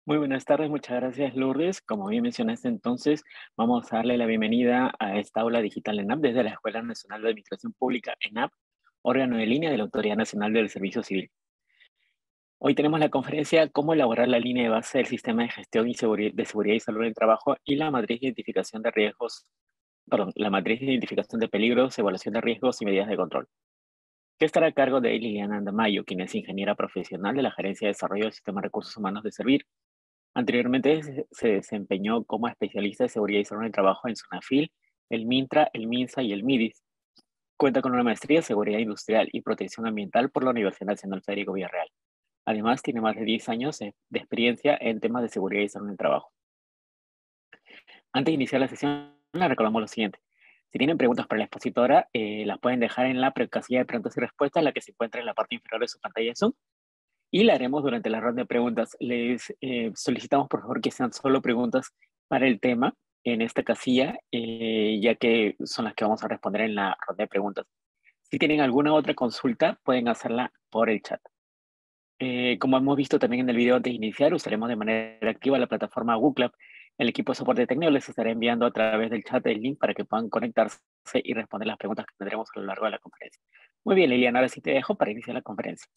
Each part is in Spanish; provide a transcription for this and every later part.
Muy buenas tardes, muchas gracias Lourdes. Como bien mencionaste entonces, vamos a darle la bienvenida a esta aula digital ENAP desde la Escuela Nacional de Administración Pública ENAP, órgano de línea de la Autoridad Nacional del Servicio Civil. Hoy tenemos la conferencia Cómo elaborar la línea de base del sistema de gestión de seguridad y salud en el trabajo y la matriz de identificación de riesgos, la matriz de identificación de peligros, evaluación de riesgos y medidas de control, que estará a cargo de Liliana Andamayo, quien es ingeniera profesional de la Gerencia de Desarrollo del Sistema de Recursos Humanos de Servir. Anteriormente se desempeñó como especialista de seguridad y salud en el trabajo en SUNAFIL, el MINTRA, el MINSA y el MIDIS. Cuenta con una maestría en seguridad industrial y protección ambiental por la Universidad Nacional Federico Villarreal. Además, tiene más de 10 años de experiencia en temas de seguridad y salud en el trabajo. Antes de iniciar la sesión, les recordamos lo siguiente. Si tienen preguntas para la expositora, las pueden dejar en la casilla de preguntas y respuestas, la que se encuentra en la parte inferior de su pantalla de Zoom. Y la haremos durante la ronda de preguntas. Les solicitamos, por favor, que sean solo preguntas para el tema en esta casilla, ya que son las que vamos a responder en la ronda de preguntas. Si tienen alguna otra consulta, pueden hacerla por el chat. Como hemos visto también en el video antes de iniciar, usaremos de manera activa la plataforma Google Club. El equipo de soporte técnico les estará enviando a través del chat el link para que puedan conectarse y responder las preguntas que tendremos a lo largo de la conferencia. Muy bien, Liliana, ahora sí te dejo para iniciar la conferencia.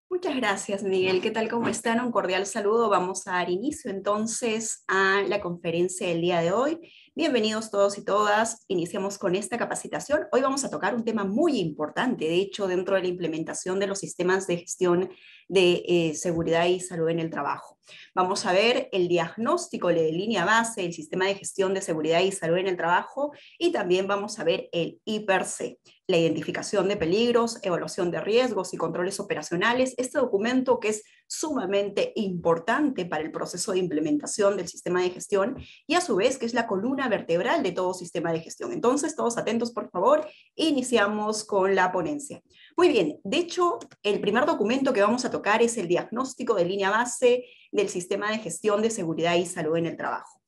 Muchas gracias, Miguel. ¿Qué tal? ¿Cómo están? Un cordial saludo. Vamos a dar inicio entonces a la conferencia del día de hoy. Bienvenidos todos y todas. Iniciamos con esta capacitación. Hoy vamos a tocar un tema muy importante, de hecho, dentro de la implementación de los sistemas de gestión de seguridad y salud en el trabajo. Vamos a ver el diagnóstico de línea base, el sistema de gestión de seguridad y salud en el trabajo, y también vamos a ver el I-Per-C, la identificación de peligros, evaluación de riesgos y controles operacionales. Este documento que es sumamente importante para el proceso de implementación del sistema de gestión y a su vez que es la columna vertebral de todo sistema de gestión. Entonces, todos atentos, por favor. Iniciamos con la ponencia. Muy bien, de hecho, el primer documento que vamos a tocar es el diagnóstico de línea base del sistema de gestión de seguridad y salud en el trabajo.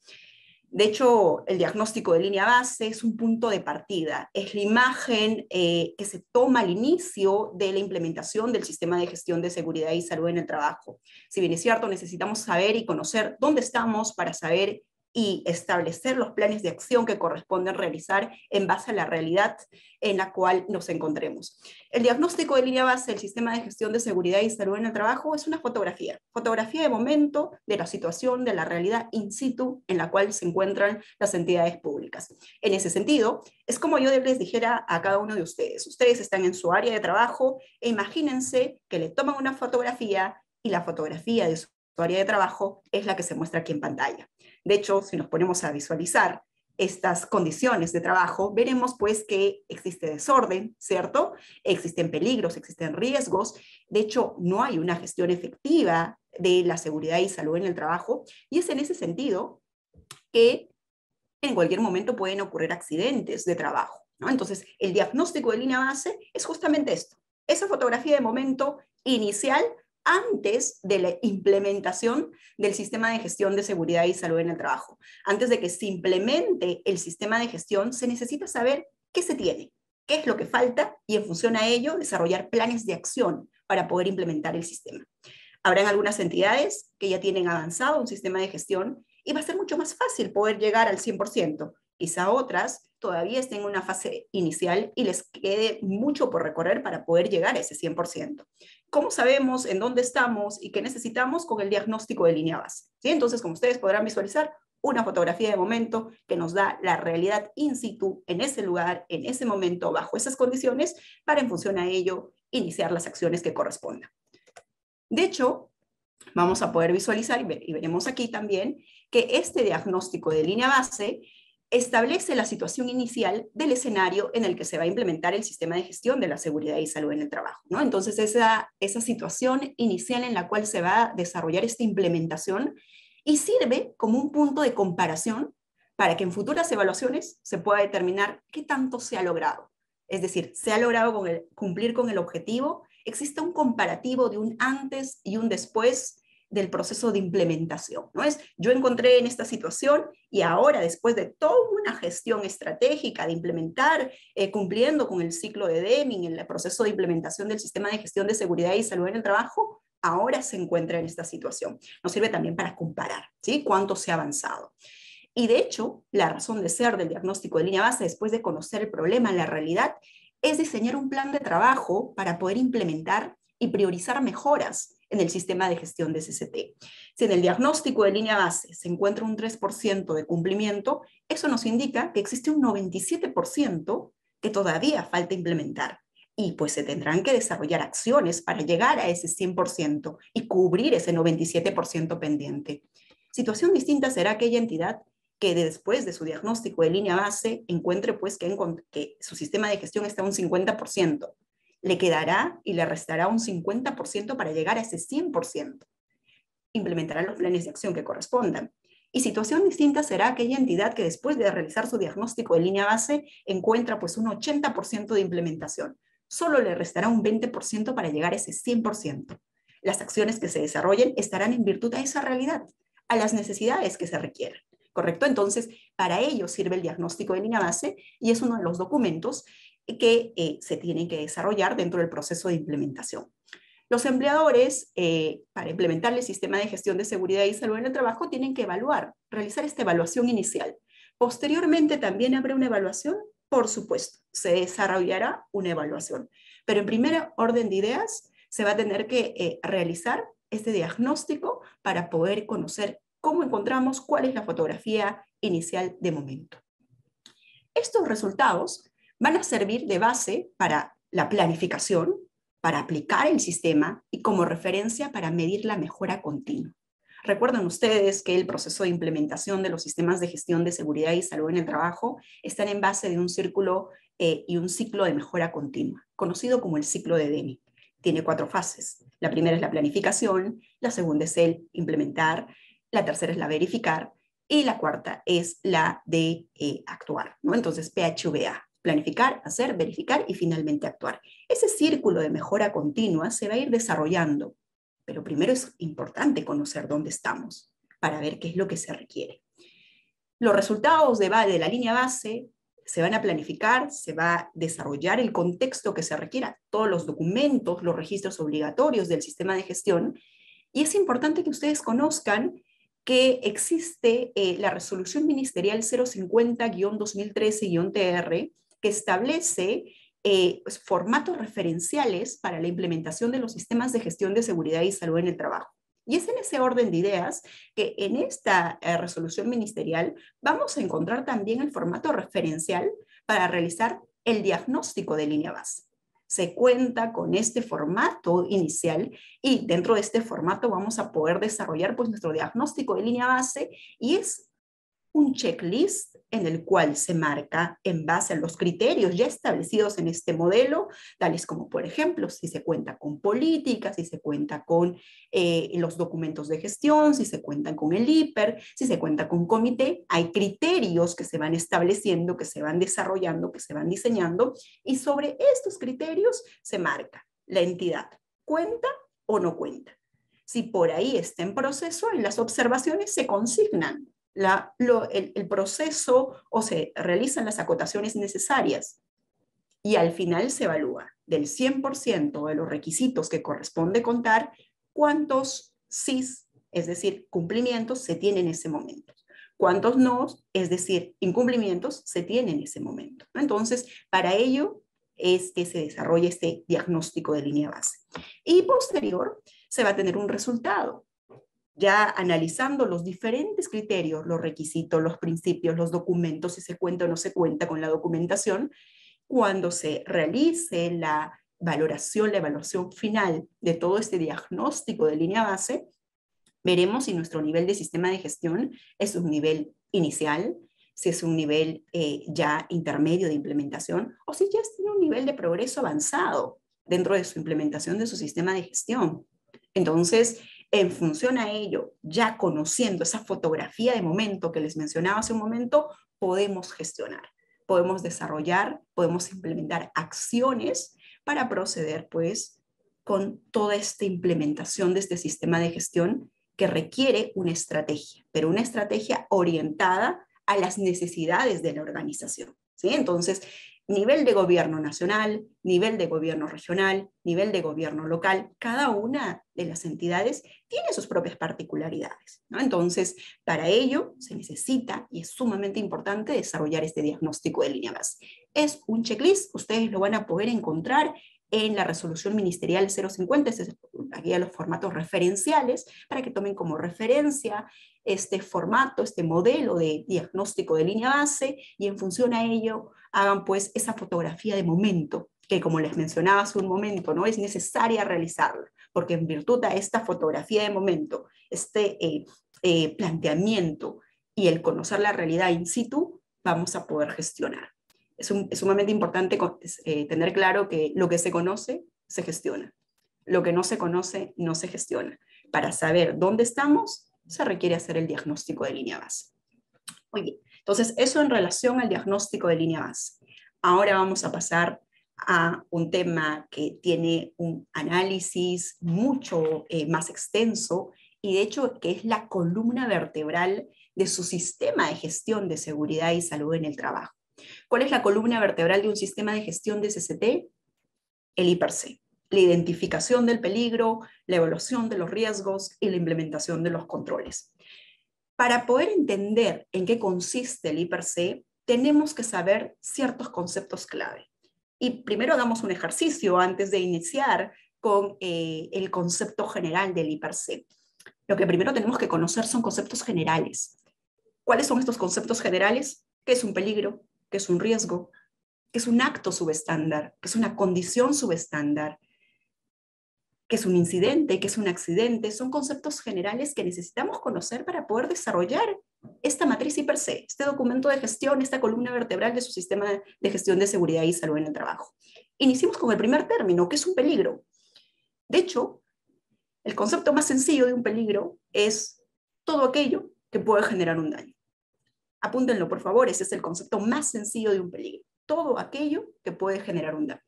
De hecho, el diagnóstico de línea base es un punto de partida, es la imagen que se toma al inicio de la implementación del sistema de gestión de seguridad y salud en el trabajo. Si bien es cierto, necesitamos saber y conocer dónde estamos para saber y establecer los planes de acción que corresponden realizar en base a la realidad en la cual nos encontremos. El diagnóstico de línea base del sistema de gestión de seguridad y salud en el trabajo es una fotografía de momento de la situación, de la realidad in situ en la cual se encuentran las entidades públicas. En ese sentido, es como yo les dijera a cada uno de ustedes. Ustedes están en su área de trabajo e imagínense que le toman una fotografía y la fotografía de su área de trabajo es la que se muestra aquí en pantalla. De hecho, si nos ponemos a visualizar estas condiciones de trabajo, veremos pues que existe desorden, ¿cierto? Existen peligros, existen riesgos. De hecho, no hay una gestión efectiva de la seguridad y salud en el trabajo, y es en ese sentido que en cualquier momento pueden ocurrir accidentes de trabajo, ¿no? Entonces, el diagnóstico de línea base es justamente esto, esa fotografía de momento inicial antes de la implementación del sistema de gestión de seguridad y salud en el trabajo. Antes de que se implemente el sistema de gestión, se necesita saber qué se tiene, qué es lo que falta y en función a ello desarrollar planes de acción para poder implementar el sistema. Habrán algunas entidades que ya tienen avanzado un sistema de gestión y va a ser mucho más fácil poder llegar al 100%. Quizá otras todavía estén en una fase inicial y les quede mucho por recorrer para poder llegar a ese 100%. ¿Cómo sabemos en dónde estamos y qué necesitamos? Con el diagnóstico de línea base, ¿sí? Entonces, como ustedes podrán visualizar, una fotografía de momento que nos da la realidad in situ en ese lugar, en ese momento, bajo esas condiciones, para en función a ello iniciar las acciones que correspondan. De hecho, vamos a poder visualizar y veremos aquí también que este diagnóstico de línea base establece la situación inicial del escenario en el que se va a implementar el sistema de gestión de la seguridad y salud en el trabajo, ¿no? Entonces, esa situación inicial en la cual se va a desarrollar esta implementación y sirve como un punto de comparación para que en futuras evaluaciones se pueda determinar qué tanto se ha logrado. Es decir, se ha logrado cumplir con el objetivo, existe un comparativo de un antes y un después del proceso de implementación, ¿no? Es, yo encontré en esta situación y ahora, después de toda una gestión estratégica de implementar, cumpliendo con el ciclo de Deming, en el proceso de implementación del sistema de gestión de seguridad y salud en el trabajo, ahora se encuentra en esta situación. Nos sirve también para comparar, ¿sí? Cuánto se ha avanzado. Y de hecho, la razón de ser del diagnóstico de línea base, después de conocer el problema, la realidad, es diseñar un plan de trabajo para poder implementar y priorizar mejoras en el sistema de gestión de CCT. Si en el diagnóstico de línea base se encuentra un 3% de cumplimiento, eso nos indica que existe un 97% que todavía falta implementar. Y pues se tendrán que desarrollar acciones para llegar a ese 100% y cubrir ese 97% pendiente. Situación distinta será aquella entidad que después de su diagnóstico de línea base encuentre pues que su sistema de gestión está a un 50%. Le quedará y le restará un 50% para llegar a ese 100%. Implementará los planes de acción que correspondan. Y situación distinta será aquella entidad que después de realizar su diagnóstico de línea base encuentra pues un 80% de implementación. Solo le restará un 20% para llegar a ese 100%. Las acciones que se desarrollen estarán en virtud a esa realidad, a las necesidades que se requieren. ¿Correcto? Entonces, para ello sirve el diagnóstico de línea base y es uno de los documentos que se tienen que desarrollar dentro del proceso de implementación. Los empleadores, para implementar el sistema de gestión de seguridad y salud en el trabajo, tienen que realizar esta evaluación inicial. Posteriormente también habrá una evaluación, por supuesto, se desarrollará una evaluación, pero en primer orden de ideas se va a tener que realizar este diagnóstico para poder conocer cómo encontramos cuál es la fotografía inicial de momento. Estos resultados van a servir de base para la planificación, para aplicar el sistema y como referencia para medir la mejora continua. Recuerden ustedes que el proceso de implementación de los sistemas de gestión de seguridad y salud en el trabajo están en base de un círculo y un ciclo de mejora continua, conocido como el ciclo de Deming. Tiene 4 fases. La primera es la planificación, la segunda es el implementar, la tercera es la verificar y la cuarta es la de actuar, ¿no? Entonces, PHVA, planificar, hacer, verificar y finalmente actuar. Ese círculo de mejora continua se va a ir desarrollando, pero primero es importante conocer dónde estamos para ver qué es lo que se requiere. Los resultados de la línea base se van a planificar, se va a desarrollar el contexto que se requiera, todos los documentos, los registros obligatorios del sistema de gestión, y es importante que ustedes conozcan que existe la resolución ministerial 050-2013-TR que establece formatos referenciales para la implementación de los sistemas de gestión de seguridad y salud en el trabajo. Y es en ese orden de ideas que en esta resolución ministerial vamos a encontrar también el formato referencial para realizar el diagnóstico de línea base. Se cuenta con este formato inicial y dentro de este formato vamos a poder desarrollar pues nuestro diagnóstico de línea base y es un checklist en el cual se marca en base a los criterios ya establecidos en este modelo, tales como, por ejemplo, si se cuenta con políticas, si se cuenta con los documentos de gestión, si se cuentan con el IPER, si se cuenta con comité. Hay criterios que se van estableciendo, que se van desarrollando, que se van diseñando, y sobre estos criterios se marca la entidad, ¿cuenta o no cuenta? Si por ahí está en proceso, en las observaciones se consignan el proceso o se realizan las acotaciones necesarias y al final se evalúa del 100% de los requisitos que corresponde contar, cuántos SIS, es decir, cumplimientos, se tienen en ese momento. Cuántos no, es decir, incumplimientos, se tienen en ese momento. Entonces, para ello es que se desarrolla este diagnóstico de línea base. Y posterior se va a tener un resultado, ya analizando los diferentes criterios, los requisitos, los principios, los documentos, si se cuenta o no se cuenta con la documentación. Cuando se realice la evaluación final de todo este diagnóstico de línea base, veremos si nuestro nivel de sistema de gestión es un nivel inicial, si es un nivel ya intermedio de implementación, o si ya tiene un nivel de progreso avanzado dentro de su implementación de su sistema de gestión. Entonces, en función a ello, ya conociendo esa fotografía de momento que les mencionaba hace un momento, podemos gestionar, podemos desarrollar, podemos implementar acciones para proceder pues con toda esta implementación de este sistema de gestión que requiere una estrategia, pero una estrategia orientada a las necesidades de la organización, ¿sí? Entonces, nivel de gobierno nacional, nivel de gobierno regional, nivel de gobierno local, cada una de las entidades tiene sus propias particularidades, ¿no? Entonces, para ello se necesita, y es sumamente importante, desarrollar este diagnóstico de línea base. Es un checklist, ustedes lo van a poder encontrar en la resolución ministerial 050, es la guía de los formatos referenciales, para que tomen como referencia este formato, este modelo de diagnóstico de línea base, y en función a ello hagan pues esa fotografía de momento, que como les mencionaba hace un momento, ¿no? Es necesaria realizarla, porque en virtud de esta fotografía de momento, este planteamiento y el conocer la realidad in situ, vamos a poder gestionar. Es sumamente importante tener claro que lo que se conoce, se gestiona. Lo que no se conoce, no se gestiona. Para saber dónde estamos, se requiere hacer el diagnóstico de línea base. Muy bien, entonces eso en relación al diagnóstico de línea base. Ahora vamos a pasar a un tema que tiene un análisis mucho más extenso, y de hecho que es la columna vertebral de su sistema de gestión de seguridad y salud en el trabajo. ¿Cuál es la columna vertebral de un sistema de gestión de CCT? El I+C. La identificación del peligro, la evaluación de los riesgos y la implementación de los controles. Para poder entender en qué consiste el I+C, tenemos que saber ciertos conceptos clave. Y primero hagamos un ejercicio antes de iniciar con el concepto general del I+C. Lo que primero tenemos que conocer son conceptos generales. ¿Cuáles son estos conceptos generales? ¿Qué es un peligro? ¿Qué es un riesgo? ¿Qué es un acto subestándar? ¿Qué es una condición subestándar? ¿Qué es un incidente? ¿Qué es un accidente? Son conceptos generales que necesitamos conocer para poder desarrollar esta matriz I+C, este documento de gestión, esta columna vertebral de su sistema de gestión de seguridad y salud en el trabajo. Iniciemos con el primer término, ¿qué es un peligro? De hecho, el concepto más sencillo de un peligro es todo aquello que puede generar un daño. Apúntenlo, por favor, ese es el concepto más sencillo de un peligro. Todo aquello que puede generar un daño.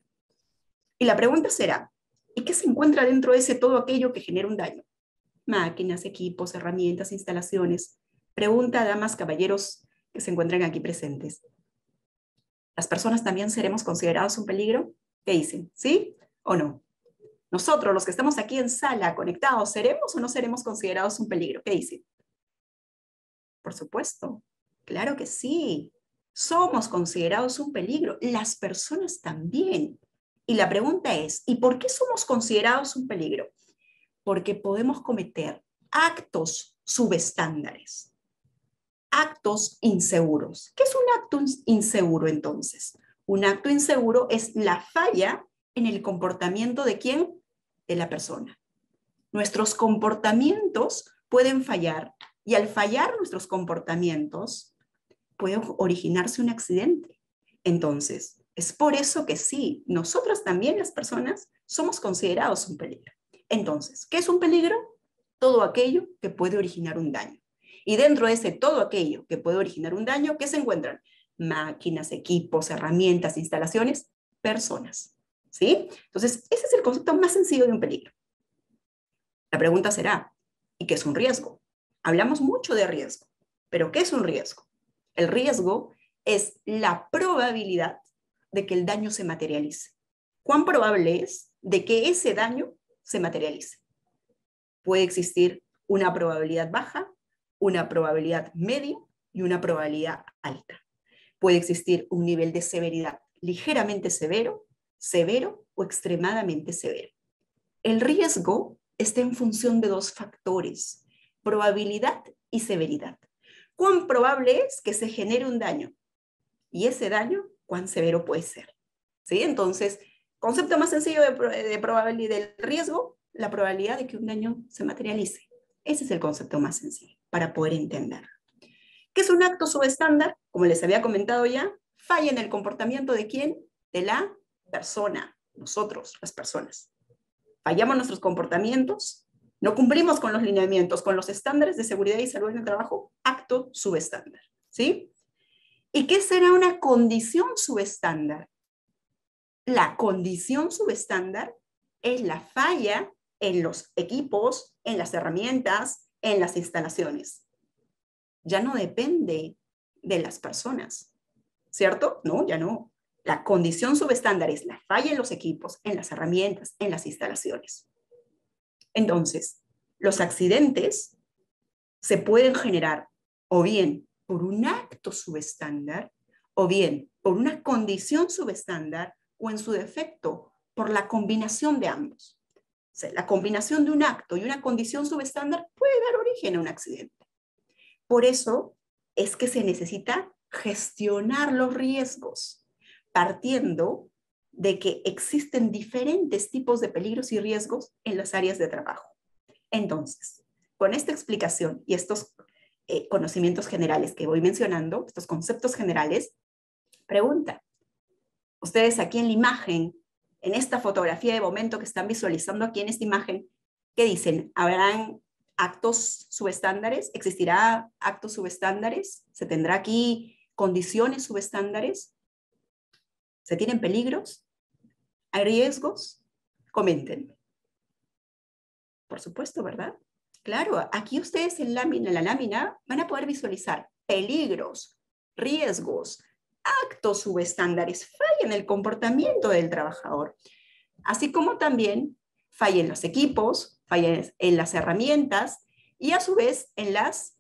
Y la pregunta será, ¿y qué se encuentra dentro de ese todo aquello que genera un daño? Máquinas, equipos, herramientas, instalaciones. Pregunta, damas, caballeros que se encuentran aquí presentes. ¿Las personas también seremos considerados un peligro? ¿Qué dicen? ¿Sí o no? Nosotros, los que estamos aquí en sala, conectados, ¿seremos o no seremos considerados un peligro? ¿Qué dicen? Por supuesto, claro que sí. Somos considerados un peligro. Las personas también. Y la pregunta es, ¿y por qué somos considerados un peligro? Porque podemos cometer actos subestándares, actos inseguros. ¿Qué es un acto inseguro entonces? Un acto inseguro es la falla en el comportamiento ¿de quién? De la persona. Nuestros comportamientos pueden fallar, y al fallar nuestros comportamientos puede originarse un accidente. Entonces, es por eso que sí, nosotros también las personas somos considerados un peligro. Entonces, ¿qué es un peligro? Todo aquello que puede originar un daño. Y dentro de ese todo aquello que puede originar un daño, ¿qué se encuentran? Máquinas, equipos, herramientas, instalaciones, personas. ¿Sí? Entonces, ese es el concepto más sencillo de un peligro. La pregunta será, ¿y qué es un riesgo? Hablamos mucho de riesgo, pero ¿qué es un riesgo? El riesgo es la probabilidad de que el daño se materialice. ¿Cuán probable es de que ese daño se materialice? Puede existir una probabilidad baja, una probabilidad media y una probabilidad alta. Puede existir un nivel de severidad ligeramente severo, severo o extremadamente severo. El riesgo está en función de dos factores, probabilidad y severidad. ¿Cuán probable es que se genere un daño? Y ese daño, ¿cuán severo puede ser? ¿Sí? Entonces, concepto más sencillo de probabilidad del riesgo, la probabilidad de que un daño se materialice. Ese es el concepto más sencillo para poder entender. ¿Qué es un acto subestándar? Como les había comentado ya, falla en el comportamiento ¿de quién? De la persona, nosotros, las personas. Fallamos nuestros comportamientos, no cumplimos con los lineamientos, con los estándares de seguridad y salud en el trabajo, acto subestándar, ¿sí? ¿Y qué será una condición subestándar? La condición subestándar es la falla en los equipos, en las herramientas, en las instalaciones. Ya no depende de las personas, ¿cierto? No, ya no. La condición subestándar es la falla en los equipos, en las herramientas, en las instalaciones. Entonces, los accidentes se pueden generar o bien por un acto subestándar o bien por una condición subestándar o en su defecto por la combinación de ambos. O sea, la combinación de un acto y una condición subestándar puede dar origen a un accidente. Por eso es que se necesita gestionar los riesgos, partiendo de que existen diferentes tipos de peligros y riesgos en las áreas de trabajo. Entonces, con esta explicación y estos conocimientos generales que voy mencionando, estos conceptos generales, pregunta, ustedes aquí en la imagen, en esta fotografía de momento que están visualizando aquí en esta imagen, ¿qué dicen? ¿Habrán actos subestándares? ¿Existirá actos subestándares? ¿Se tendrá aquí condiciones subestándares? ¿Se tienen peligros? ¿Hay riesgos? Comenten. Por supuesto, ¿verdad? Claro, aquí ustedes en la lámina van a poder visualizar peligros, riesgos, actos subestándares, falla en el comportamiento del trabajador, así como también falla en los equipos, falla en las herramientas y a su vez en las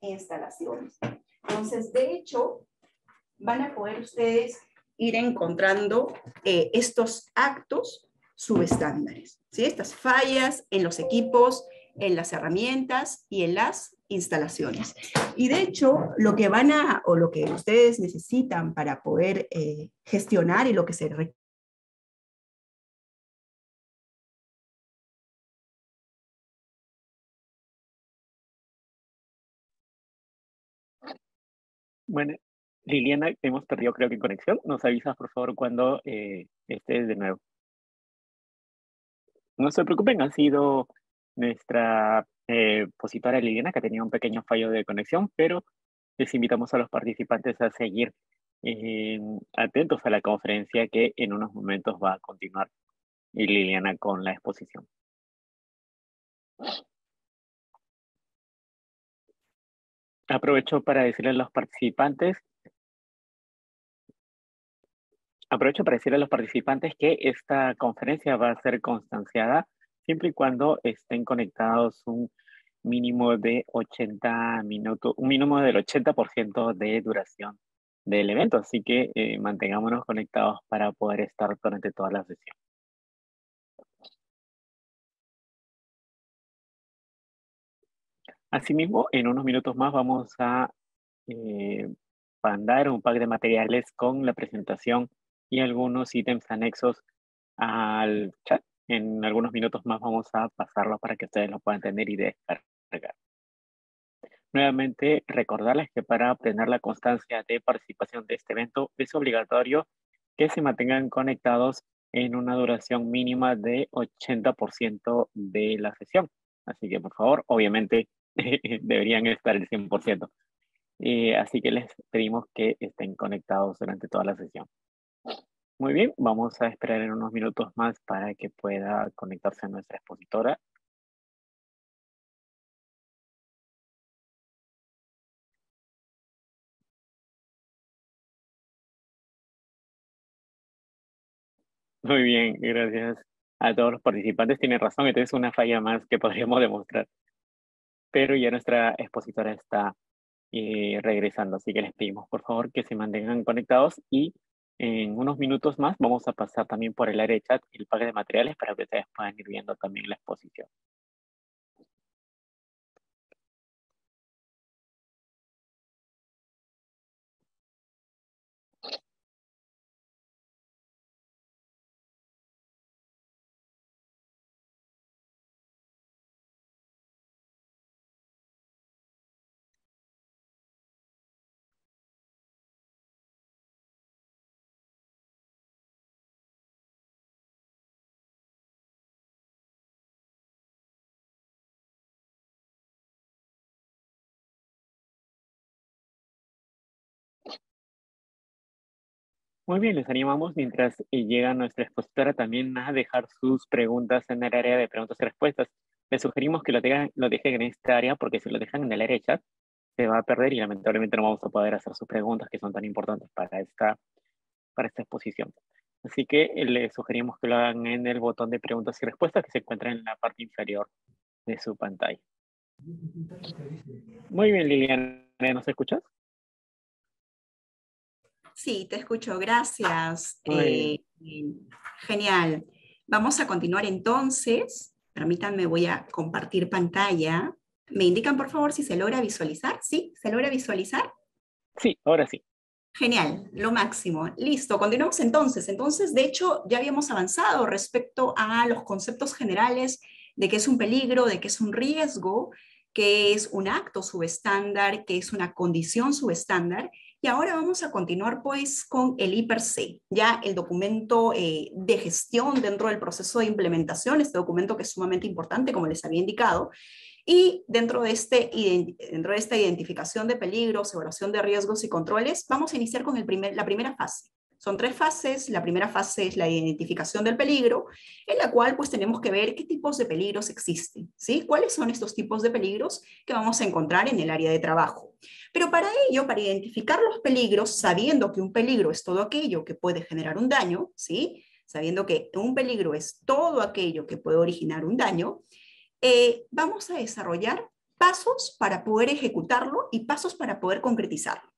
instalaciones. Entonces, de hecho, van a poder ustedes ir encontrando estos actos subestándares, ¿sí? Estas fallas en los equipos, en las herramientas y en las instalaciones. Y de hecho, lo que van a, o lo que ustedes necesitan para poder gestionar y lo que se requiere. Bueno, Liliana, hemos perdido creo que conexión. Nos avisas por favor cuando estés de nuevo. No se preocupen, ha sido nuestra expositora Liliana que tenía un pequeño fallo de conexión, pero les invitamos a los participantes a seguir atentos a la conferencia que en unos momentos va a continuar Liliana con la exposición. Aprovecho para decirles a los participantes que esta conferencia va a ser constanciada siempre y cuando estén conectados un mínimo de 80 minutos, un mínimo del 80% de duración del evento. Así que mantengámonos conectados para poder estar durante toda la sesión. Asimismo, en unos minutos más vamos a mandar un pack de materiales con la presentación y algunos ítems anexos al chat. En algunos minutos más vamos a pasarlo para que ustedes lo puedan tener y descargar. Nuevamente, recordarles que para obtener la constancia de participación de este evento es obligatorio que se mantengan conectados en una duración mínima de 80% de la sesión. Así que, por favor, obviamente, deberían estar el 100%. Así que les pedimos que estén conectados durante toda la sesión. Muy bien, vamos a esperar en unos minutos más para que pueda conectarse a nuestra expositora. Muy bien, gracias a todos los participantes. Tienen razón, entonces es una falla más que podríamos demostrar. Pero ya nuestra expositora está regresando, así que les pedimos por favor que se mantengan conectados y en unos minutos más vamos a pasar también por el área de chat el pack de materiales para que ustedes puedan ir viendo también la exposición. Muy bien, les animamos mientras llega nuestra expositora también a dejar sus preguntas en el área de preguntas y respuestas. les sugerimos que lo dejen en esta área, porque si lo dejan en el área de chat, se va a perder y lamentablemente no vamos a poder hacer sus preguntas que son tan importantes para esta exposición. Así que les sugerimos que lo hagan en el botón de preguntas y respuestas que se encuentra en la parte inferior de su pantalla. Muy bien, Liliana, ¿nos escuchas? Sí, te escucho, gracias. Muy Genial. Vamos a continuar entonces. Permítanme, voy a compartir pantalla. ¿Me indican, por favor, si se logra visualizar? ¿Sí? ¿Se logra visualizar? Sí, ahora sí. Genial, lo máximo. Listo, continuamos entonces. Entonces, de hecho, ya habíamos avanzado respecto a los conceptos generales de qué es un peligro, de qué es un riesgo, qué es un acto subestándar, qué es una condición subestándar. Y ahora vamos a continuar pues con el I+C, ya el documento de gestión dentro del proceso de implementación, este documento que es sumamente importante, como les había indicado. Y dentro de esta identificación de peligros, evaluación de riesgos y controles, vamos a iniciar con la primera fase. Son 3 fases. La primera fase es la identificación del peligro, en la cual pues tenemos que ver qué tipos de peligros existen, ¿sí? ¿Cuáles son estos tipos de peligros que vamos a encontrar en el área de trabajo? Pero para ello, para identificar los peligros, sabiendo que un peligro es todo aquello que puede generar un daño, ¿sí? Sabiendo que un peligro es todo aquello que puede originar un daño, vamos a desarrollar pasos para poder ejecutarlo y pasos para poder concretizarlo.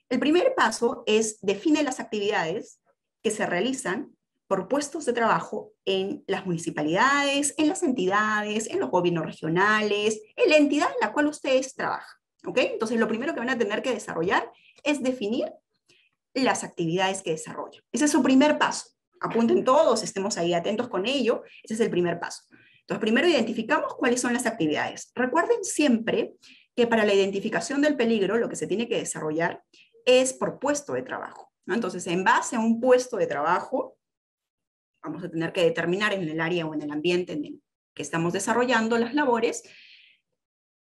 El primer paso es define las actividades que se realizan por puestos de trabajo en las municipalidades, en las entidades, en los gobiernos regionales, en la entidad en la cual ustedes trabajan. ¿Ok? Entonces, lo primero que van a tener que desarrollar es definir las actividades que desarrollan. Ese es su primer paso. Apunten todos, estemos ahí atentos con ello. Ese es el primer paso. Entonces, primero identificamos cuáles son las actividades. Recuerden siempre que para la identificación del peligro, lo que se tiene que desarrollar es por puesto de trabajo, ¿no? Entonces, en base a un puesto de trabajo, vamos a tener que determinar en el área o en el ambiente en el que estamos desarrollando las labores,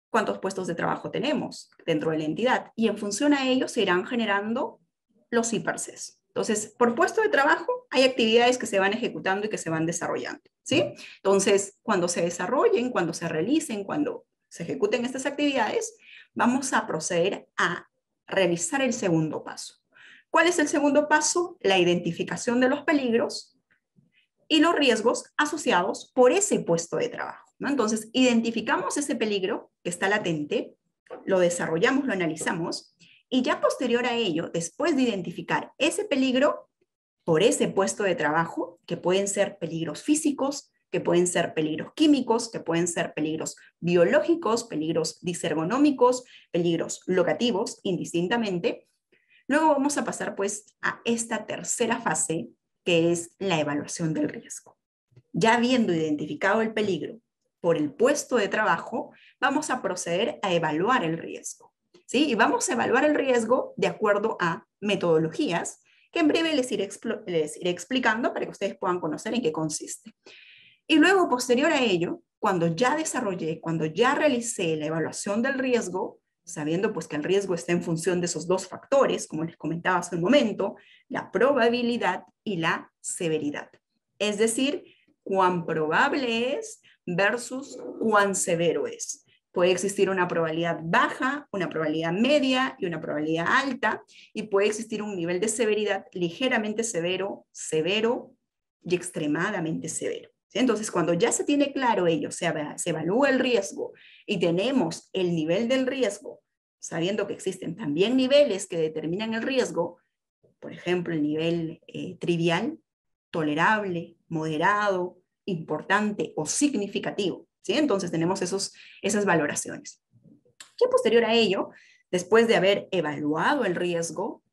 cuántos puestos de trabajo tenemos dentro de la entidad. Y en función a ello se irán generando los I+Cs. Entonces, por puesto de trabajo hay actividades que se van ejecutando y que se van desarrollando, ¿sí? Entonces, cuando se desarrollen, cuando se realicen, cuando se ejecuten estas actividades, vamos a proceder a realizar el segundo paso. ¿Cuál es el segundo paso? La identificación de los peligros y los riesgos asociados por ese puesto de trabajo, ¿no? Entonces, identificamos ese peligro que está latente, lo desarrollamos, lo analizamos, y ya posterior a ello, después de identificar ese peligro por ese puesto de trabajo, que pueden ser peligros físicos, que pueden ser peligros químicos, que pueden ser peligros biológicos, peligros disergonómicos, peligros locativos, indistintamente, luego vamos a pasar pues a esta tercera fase, que es la evaluación del riesgo. Ya habiendo identificado el peligro por el puesto de trabajo, vamos a proceder a evaluar el riesgo, ¿sí? Y vamos a evaluar el riesgo de acuerdo a metodologías que en breve les iré explicando para que ustedes puedan conocer en qué consiste. Y luego, posterior a ello, cuando ya desarrollé, cuando ya realicé la evaluación del riesgo, sabiendo pues que el riesgo está en función de esos 2 factores, como les comentaba hace un momento, la probabilidad y la severidad. Es decir, cuán probable es versus cuán severo es. Puede existir una probabilidad baja, una probabilidad media y una probabilidad alta, y puede existir un nivel de severidad ligeramente severo, severo y extremadamente severo. ¿Sí? Entonces, cuando ya se tiene claro ello, se evalúa el riesgo y tenemos el nivel del riesgo, sabiendo que existen también niveles que determinan el riesgo, por ejemplo, el nivel trivial, tolerable, moderado, importante o significativo, ¿sí? Entonces tenemos esas valoraciones. Y posterior a ello, después de haber evaluado el riesgo,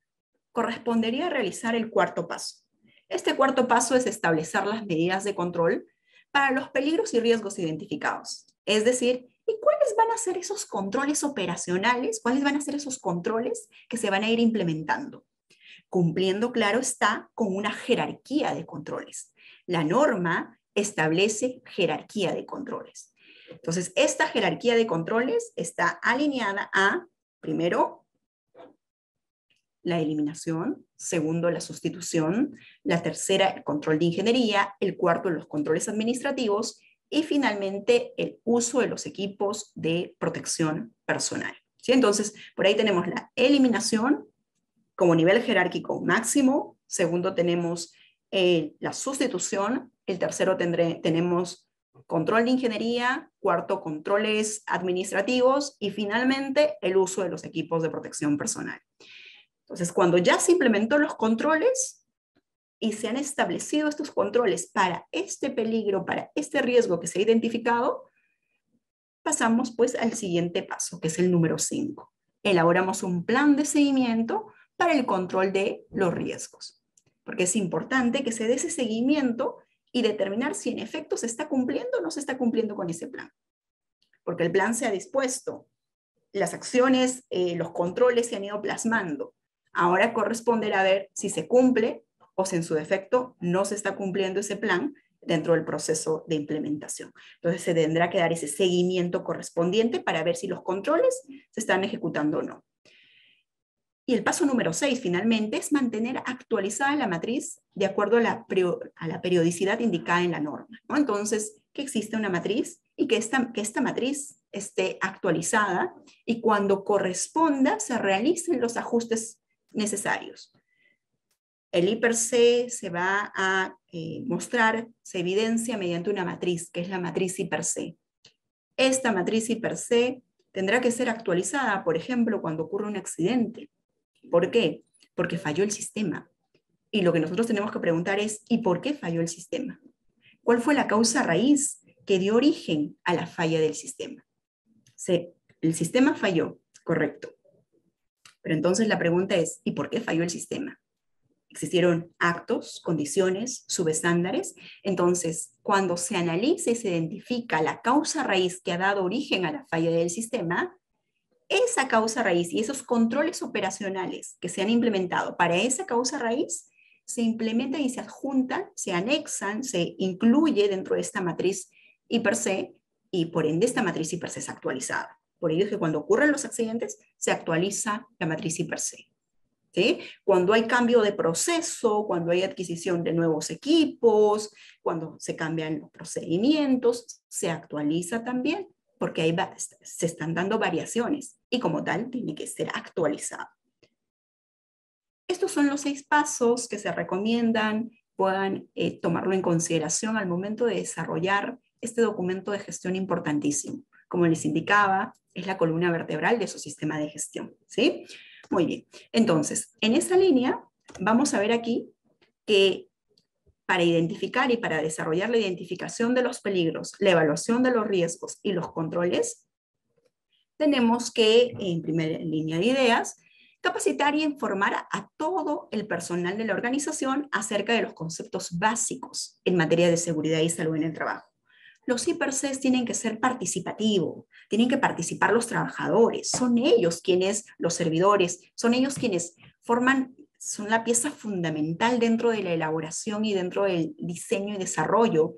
correspondería realizar el cuarto paso. Este cuarto paso es establecer las medidas de control para los peligros y riesgos identificados. Es decir, ¿y cuáles van a ser esos controles operacionales? ¿Cuáles van a ser esos controles que se van a ir implementando? Cumpliendo, claro está, con una jerarquía de controles. La norma establece jerarquía de controles. Entonces, esta jerarquía de controles está alineada a, primero, la eliminación, segundo, la sustitución, la tercera, el control de ingeniería, el cuarto, los controles administrativos y finalmente el uso de los equipos de protección personal. ¿Sí? Entonces, por ahí tenemos la eliminación como nivel jerárquico máximo. Segundo, tenemos la sustitución. El tercero tenemos control de ingeniería. Cuarto, controles administrativos. Y finalmente, el uso de los equipos de protección personal. Entonces, cuando ya se implementó los controles y se han establecido estos controles para este peligro, para este riesgo que se ha identificado, pasamos pues al siguiente paso, que es el número 5. Elaboramos un plan de seguimiento para el control de los riesgos, porque es importante que se dé ese seguimiento y determinar si en efecto se está cumpliendo o no se está cumpliendo con ese plan. Porque el plan se ha dispuesto, las acciones, los controles se han ido plasmando. Ahora corresponderá ver si se cumple o si en su defecto no se está cumpliendo ese plan dentro del proceso de implementación. Entonces se tendrá que dar ese seguimiento correspondiente para ver si los controles se están ejecutando o no. Y el paso número 6, finalmente, es mantener actualizada la matriz de acuerdo a la periodicidad indicada en la norma, ¿no? Entonces, que existe una matriz y que esta matriz esté actualizada y cuando corresponda se realicen los ajustes necesarios. El I+C se va a mostrar, se evidencia mediante una matriz, que es la matriz I+C. Esta matriz I+C tendrá que ser actualizada, por ejemplo, cuando ocurre un accidente. ¿Por qué? Porque falló el sistema. Y lo que nosotros tenemos que preguntar es, ¿y por qué falló el sistema? ¿Cuál fue la causa raíz que dio origen a la falla del sistema? El sistema falló, correcto. Pero entonces la pregunta es, ¿y por qué falló el sistema? Existieron actos, condiciones, subestándares. Entonces, cuando se analiza y se identifica la causa raíz que ha dado origen a la falla del sistema, esa causa raíz y esos controles operacionales que se han implementado para esa causa raíz se implementan y se adjuntan, se anexan, se incluye dentro de esta matriz I+C y por ende esta matriz I+C es actualizada. Por ello es que cuando ocurren los accidentes se actualiza la matriz I+C. ¿Sí? Cuando hay cambio de proceso, cuando hay adquisición de nuevos equipos, cuando se cambian los procedimientos, se actualiza también, porque ahí se están dando variaciones y como tal tiene que ser actualizado. Estos son los 6 pasos que se recomiendan, puedan tomarlo en consideración al momento de desarrollar este documento de gestión importantísimo. Como les indicaba, es la columna vertebral de su sistema de gestión, ¿sí? Muy bien, entonces, en esa línea vamos a ver aquí que para identificar y para desarrollar la identificación de los peligros, la evaluación de los riesgos y los controles, tenemos que, en primera línea de ideas, capacitar y informar a todo el personal de la organización acerca de los conceptos básicos en materia de seguridad y salud en el trabajo. Los I+Cs tienen que ser participativos, tienen que participar los trabajadores, son ellos quienes, los servidores, son ellos quienes son la pieza fundamental dentro de la elaboración y dentro del diseño y desarrollo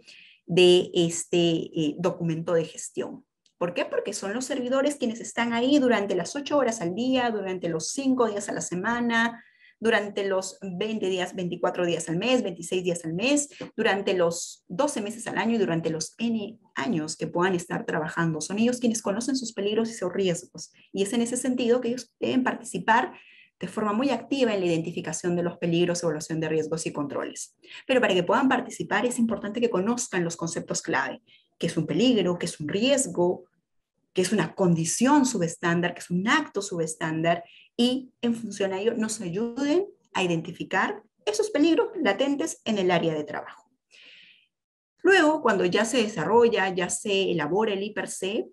de este documento de gestión. ¿Por qué? Porque son los servidores quienes están ahí durante las 8 horas al día, durante los 5 días a la semana, durante los 20 días, 24 días al mes, 26 días al mes, durante los 12 meses al año y durante los N años que puedan estar trabajando. Son ellos quienes conocen sus peligros y sus riesgos. Y es en ese sentido que ellos deben participar de forma muy activa en la identificación de los peligros, evaluación de riesgos y controles. Pero para que puedan participar es importante que conozcan los conceptos clave, qué es un peligro, qué es un riesgo, qué es una condición subestándar, qué es un acto subestándar, y en función a ello nos ayuden a identificar esos peligros latentes en el área de trabajo. Luego, cuando ya se desarrolla, ya se elabora el I+C,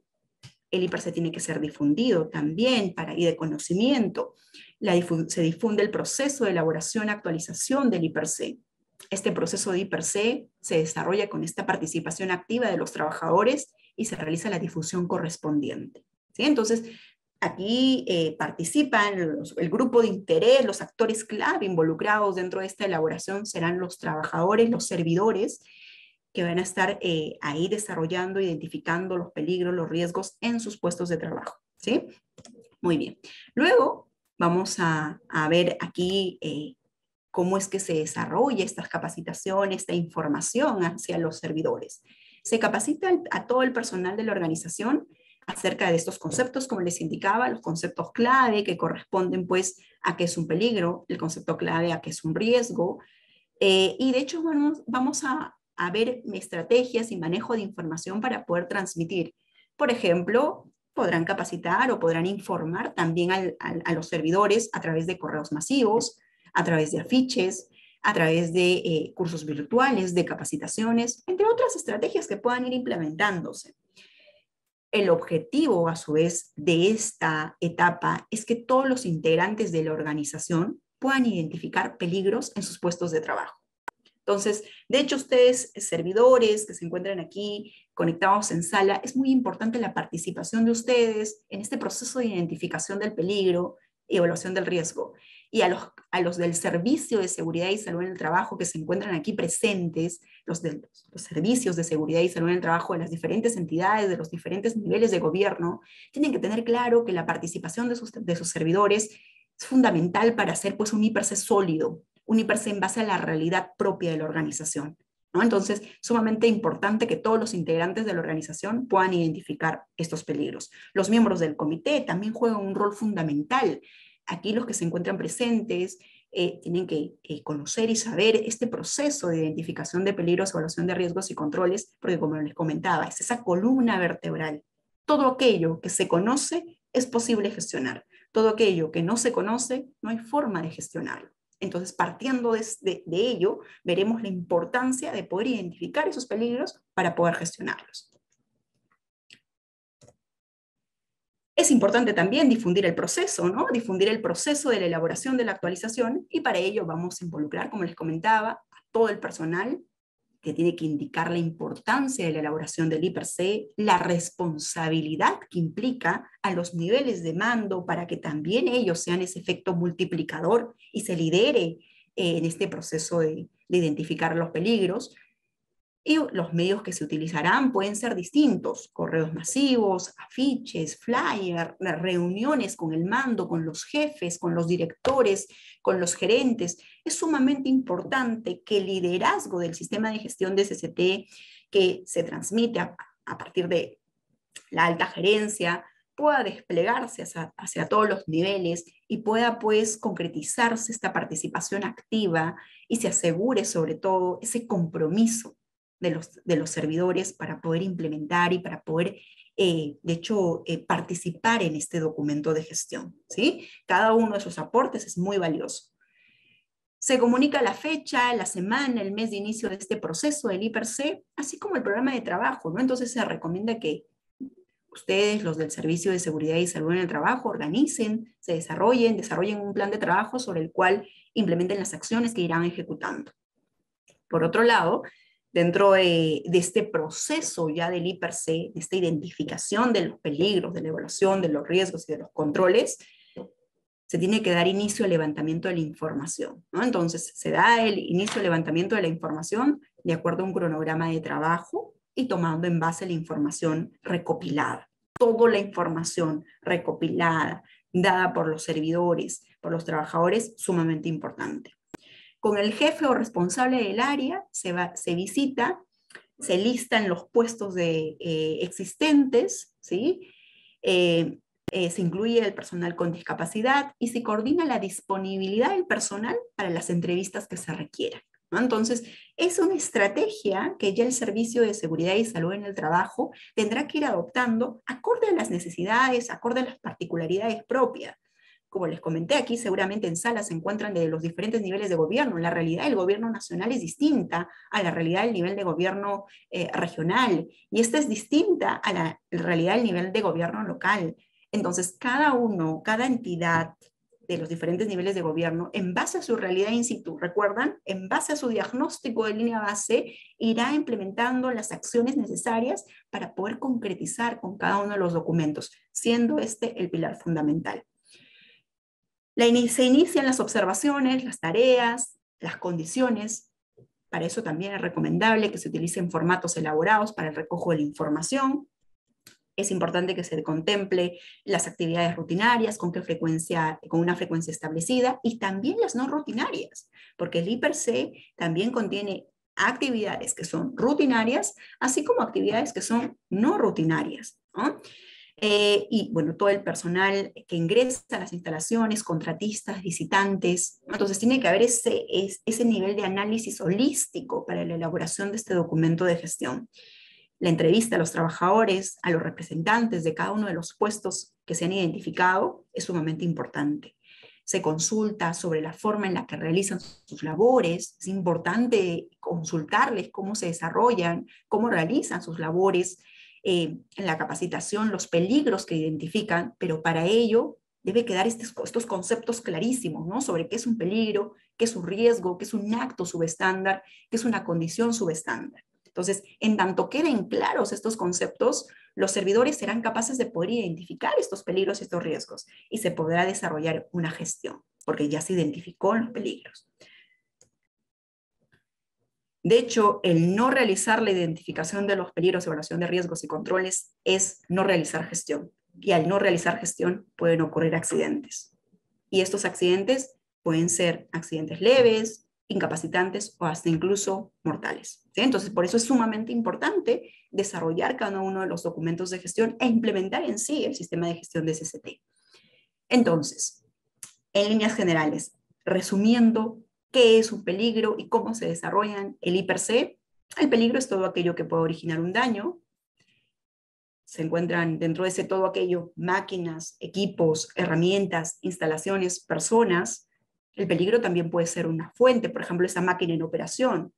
el I+C tiene que ser difundido también y de conocimiento. Se difunde el proceso de elaboración, actualización del I+C. Este proceso de I+C se desarrolla con esta participación activa de los trabajadores y se realiza la difusión correspondiente. ¿Sí? Entonces, aquí participan el grupo de interés, los actores clave involucrados dentro de esta elaboración serán los trabajadores, los servidores, que van a estar ahí desarrollando, identificando los peligros, los riesgos en sus puestos de trabajo. ¿Sí? Muy bien. Luego vamos a ver aquí cómo es que se desarrolla estas capacitaciones, esta información hacia los servidores. Se capacita a todo el personal de la organización acerca de estos conceptos, como les indicaba, los conceptos clave que corresponden pues a qué es un peligro, el concepto clave a qué es un riesgo, y de hecho vamos a ver estrategias y manejo de información para poder transmitir. Por ejemplo, podrán capacitar o podrán informar también a los servidores a través de correos masivos, a través de afiches, a través de cursos virtuales, de capacitaciones, entre otras estrategias que puedan ir implementándose. El objetivo, a su vez, de esta etapa es que todos los integrantes de la organización puedan identificar peligros en sus puestos de trabajo. Entonces, de hecho, ustedes, servidores que se encuentran aquí conectados en sala, es muy importante la participación de ustedes en este proceso de identificación del peligro y evaluación del riesgo. Y a los del Servicio de Seguridad y Salud en el Trabajo que se encuentran aquí presentes, los servicios de seguridad y salud en el trabajo de las diferentes entidades, de los diferentes niveles de gobierno, tienen que tener claro que la participación de sus servidores es fundamental para hacer pues, un IPRC sólido, un IPRC en base a la realidad propia de la organización, ¿no? Entonces, sumamente importante que todos los integrantes de la organización puedan identificar estos peligros. Los miembros del comité también juegan un rol fundamental. Aquí los que se encuentran presentes tienen que conocer y saber este proceso de identificación de peligros, evaluación de riesgos y controles, porque como les comentaba, es esa columna vertebral. Todo aquello que se conoce es posible gestionar. Todo aquello que no se conoce, no hay forma de gestionarlo. Entonces, partiendo de ello, veremos la importancia de poder identificar esos peligros para poder gestionarlos. Es importante también difundir el proceso, ¿no? Difundir el proceso de la elaboración de la actualización, y para ello vamos a involucrar, como les comentaba, a todo el personal que tiene que indicar la importancia de la elaboración del IPRC, la responsabilidad que implica a los niveles de mando para que también ellos sean ese efecto multiplicador y se lidere en este proceso de identificar los peligros. Y los medios que se utilizarán pueden ser distintos: correos masivos, afiches, flyers, reuniones con el mando, con los jefes, con los directores, con los gerentes. Es sumamente importante que el liderazgo del sistema de gestión de CCT, que se transmite a partir de la alta gerencia, pueda desplegarse hacia todos los niveles y pueda pues concretizarse esta participación activa y se asegure sobre todo ese compromiso de los servidores para poder implementar y para poder, de hecho, participar en este documento de gestión, ¿sí? Cada uno de sus aportes es muy valioso. Se comunica la fecha, la semana, el mes de inicio de este proceso del IPRC, así como el programa de trabajo, ¿no? Entonces se recomienda que ustedes, los del Servicio de Seguridad y Salud en el Trabajo, organicen, se desarrollen un plan de trabajo sobre el cual implementen las acciones que irán ejecutando. Por otro lado, dentro de este proceso ya del IPRC, de esta identificación de los peligros, de la evaluación de los riesgos y de los controles, se tiene que dar inicio al levantamiento de la información, ¿no? Entonces, se da el inicio al levantamiento de la información de acuerdo a un cronograma de trabajo y tomando en base la información recopilada. Toda la información recopilada, dada por los servidores, por los trabajadores, sumamente importante. Con el jefe o responsable del área se visita, se listan los puestos existentes, ¿sí? Se incluye el personal con discapacidad y se coordina la disponibilidad del personal para las entrevistas que se requieran, ¿no? Entonces, es una estrategia que ya el Servicio de Seguridad y Salud en el Trabajo tendrá que ir adoptando acorde a las necesidades, acorde a las particularidades propias. Como les comenté, aquí seguramente en sala se encuentran de los diferentes niveles de gobierno. La realidad del gobierno nacional es distinta a la realidad del nivel de gobierno regional, y esta es distinta a la realidad del nivel de gobierno local. Entonces, cada entidad de los diferentes niveles de gobierno, en base a su realidad in situ, recuerdan, en base a su diagnóstico de línea base, irá implementando las acciones necesarias para poder concretizar con cada uno de los documentos, siendo este el pilar fundamental. Se inician las observaciones, las tareas, las condiciones. Para eso también es recomendable que se utilicen formatos elaborados para el recojo de la información. Es importante que se contemple las actividades rutinarias, con una frecuencia establecida, y también las no rutinarias, porque el IPRC también contiene actividades que son rutinarias, así como actividades que son no rutinarias, ¿no? Y bueno, todo el personal que ingresa a las instalaciones, contratistas, visitantes, ¿no? Entonces tiene que haber ese nivel de análisis holístico para la elaboración de este documento de gestión. La entrevista a los trabajadores, a los representantes de cada uno de los puestos que se han identificado es sumamente importante. Se consulta sobre la forma en la que realizan sus labores, es importante consultarles cómo se desarrollan, cómo realizan sus labores, en la capacitación, los peligros que identifican, pero para ello debe quedar estos conceptos clarísimos, ¿no? Sobre qué es un peligro, qué es un riesgo, qué es un acto subestándar, qué es una condición subestándar. Entonces, en tanto queden claros estos conceptos, los servidores serán capaces de poder identificar estos peligros y estos riesgos y se podrá desarrollar una gestión, porque ya se identificó los peligros. De hecho, el no realizar la identificación de los peligros, evaluación de riesgos y controles es no realizar gestión. Y al no realizar gestión pueden ocurrir accidentes. Y estos accidentes pueden ser accidentes leves, incapacitantes o hasta incluso mortales. ¿Sí? Entonces, por eso es sumamente importante desarrollar cada uno de los documentos de gestión e implementar en sí el sistema de gestión de SCT. Entonces, en líneas generales, resumiendo qué es un peligro y cómo se desarrollan el I+C, el peligro es todo aquello que puede originar un daño. Se encuentran dentro de ese todo aquello máquinas, equipos, herramientas, instalaciones, personas. El peligro también puede ser una fuente, por ejemplo, esa máquina en operación.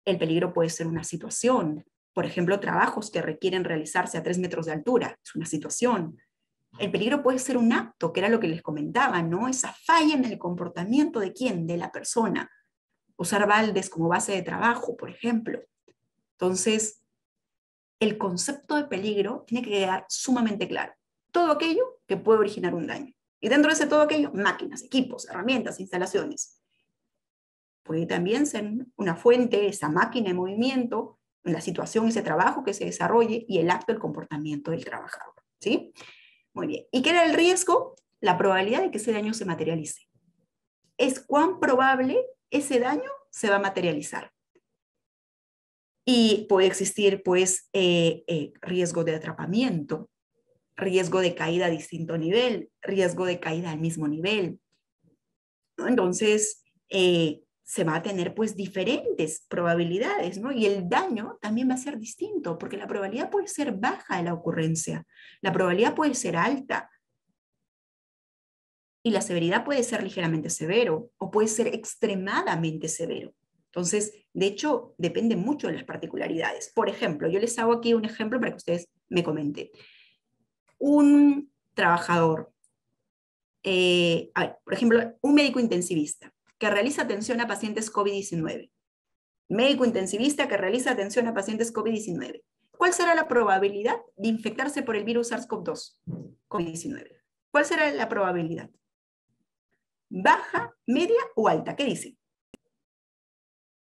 El peligro puede ser una situación, por ejemplo, trabajos que requieren realizarse a 3 metros de altura, es una situación. El peligro puede ser un acto, que era lo que les comentaba, ¿no? Esa falla en el comportamiento de quién, de la persona. Usar baldes como base de trabajo, por ejemplo. Entonces, el concepto de peligro tiene que quedar sumamente claro. Todo aquello que puede originar un daño. Y dentro de ese todo aquello, máquinas, equipos, herramientas, instalaciones. Puede también ser una fuente, esa máquina en movimiento, la situación, ese trabajo que se desarrolle y el acto, el comportamiento del trabajador. ¿Sí? Muy bien. ¿Y qué era el riesgo? La probabilidad de que ese daño se materialice. Es cuán probable ese daño se va a materializar. Y puede existir, pues, riesgo de atrapamiento, riesgo de caída a distinto nivel, riesgo de caída al mismo nivel, ¿no? Entonces, se va a tener, pues, diferentes probabilidades, ¿no? Y el daño también va a ser distinto, porque la probabilidad puede ser baja de la ocurrencia, la probabilidad puede ser alta, y la severidad puede ser ligeramente severo o puede ser extremadamente severo. Entonces, de hecho, depende mucho de las particularidades. Por ejemplo, yo les hago aquí un ejemplo para que ustedes me comenten. Un trabajador, a ver, por ejemplo, un médico intensivista que realiza atención a pacientes COVID-19. Médico intensivista que realiza atención a pacientes COVID-19. ¿Cuál será la probabilidad de infectarse por el virus SARS-CoV-2, COVID-19? ¿Cuál será la probabilidad? ¿Baja, media o alta? ¿Qué dice?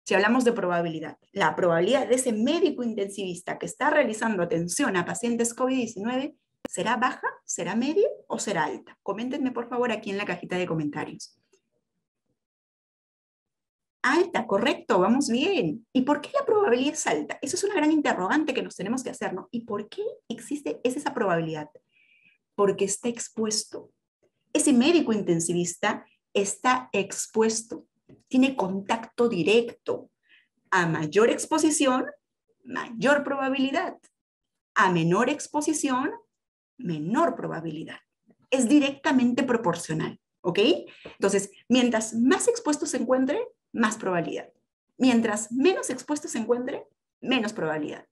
Si hablamos de probabilidad, la probabilidad de ese médico intensivista que está realizando atención a pacientes COVID-19, ¿será baja, será media o será alta? Coméntenme por favor aquí en la cajita de comentarios. Alta, correcto, vamos bien. ¿Y por qué la probabilidad es alta? Eso es una gran interrogante que nos tenemos que hacer, ¿no? ¿Y por qué es esa probabilidad? Porque está expuesto. Ese médico intensivista está expuesto, tiene contacto directo. A mayor exposición, mayor probabilidad. A menor exposición, menor probabilidad. Es directamente proporcional, ¿ok? Entonces, mientras más expuesto se encuentre, más probabilidad. Mientras menos expuesto se encuentre, menos probabilidad.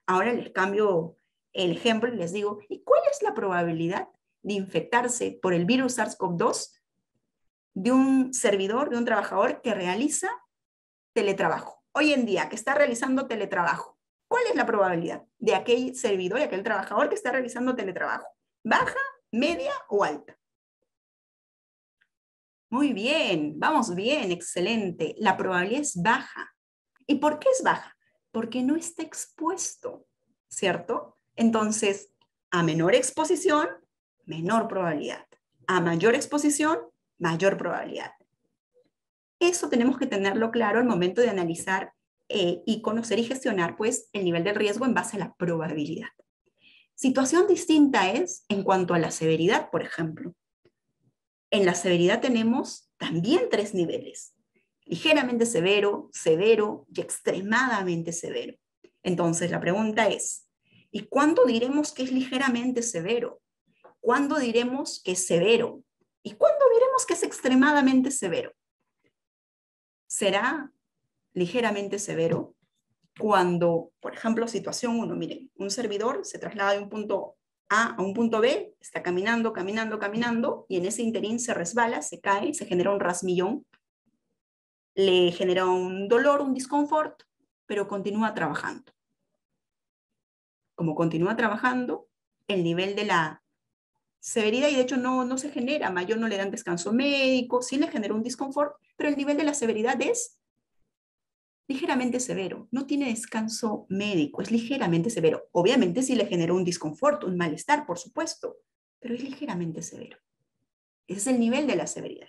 Ahora les cambio el ejemplo y les digo, ¿y cuál es la probabilidad de infectarse por el virus SARS-CoV-2 de un servidor, de un trabajador que realiza teletrabajo? Hoy en día, que está realizando teletrabajo. ¿Cuál es la probabilidad de aquel servidor y aquel trabajador que está realizando teletrabajo? ¿Baja, media o alta? Muy bien, vamos bien, excelente. La probabilidad es baja. ¿Y por qué es baja? Porque no está expuesto, ¿cierto? Entonces, a menor exposición, menor probabilidad. A mayor exposición, mayor probabilidad. Eso tenemos que tenerlo claro al momento de analizar y conocer y gestionar pues el nivel del riesgo en base a la probabilidad. Situación distinta es en cuanto a la severidad, por ejemplo. En la severidad tenemos también 3 niveles: ligeramente severo, severo y extremadamente severo. Entonces la pregunta es, ¿y cuándo diremos que es ligeramente severo? ¿Cuándo diremos que es severo? ¿Y cuándo diremos que es extremadamente severo? ¿Será ligeramente severo cuando, por ejemplo, situación 1, miren, un servidor se traslada de un punto A a un punto B, está caminando, caminando, caminando, y en ese interín se resbala, se cae, se genera un rasmillón, le genera un dolor, un disconfort, pero continúa trabajando. Como continúa trabajando, el nivel de la severidad, y de hecho no se genera mayor, no le dan descanso médico, sí le genera un disconfort, pero el nivel de la severidad es ligeramente severo, no tiene descanso médico, es ligeramente severo. Obviamente sí le generó un disconfort, un malestar, por supuesto, pero es ligeramente severo. Ese es el nivel de la severidad.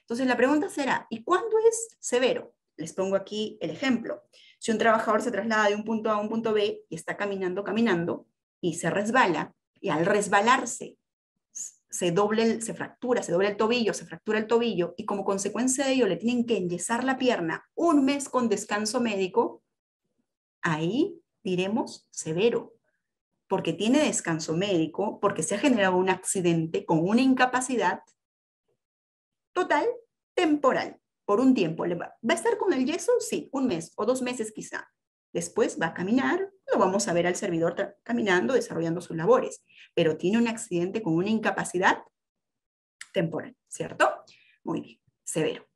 Entonces la pregunta será, ¿y cuándo es severo? Les pongo aquí el ejemplo. Si un trabajador se traslada de un punto A a un punto B y está caminando, caminando, y se resbala, y al resbalarse se dobla el tobillo, se fractura el tobillo, y como consecuencia de ello le tienen que enyesar la pierna 1 mes con descanso médico, ahí diremos severo, porque tiene descanso médico, porque se ha generado un accidente con una incapacidad total, temporal, por un tiempo. ¿Va a estar con el yeso? Sí, 1 mes o 2 meses quizá. Después va a caminar, lo vamos a ver al servidor caminando, desarrollando sus labores, pero tiene un accidente con una incapacidad temporal, ¿cierto? Muy bien, severo.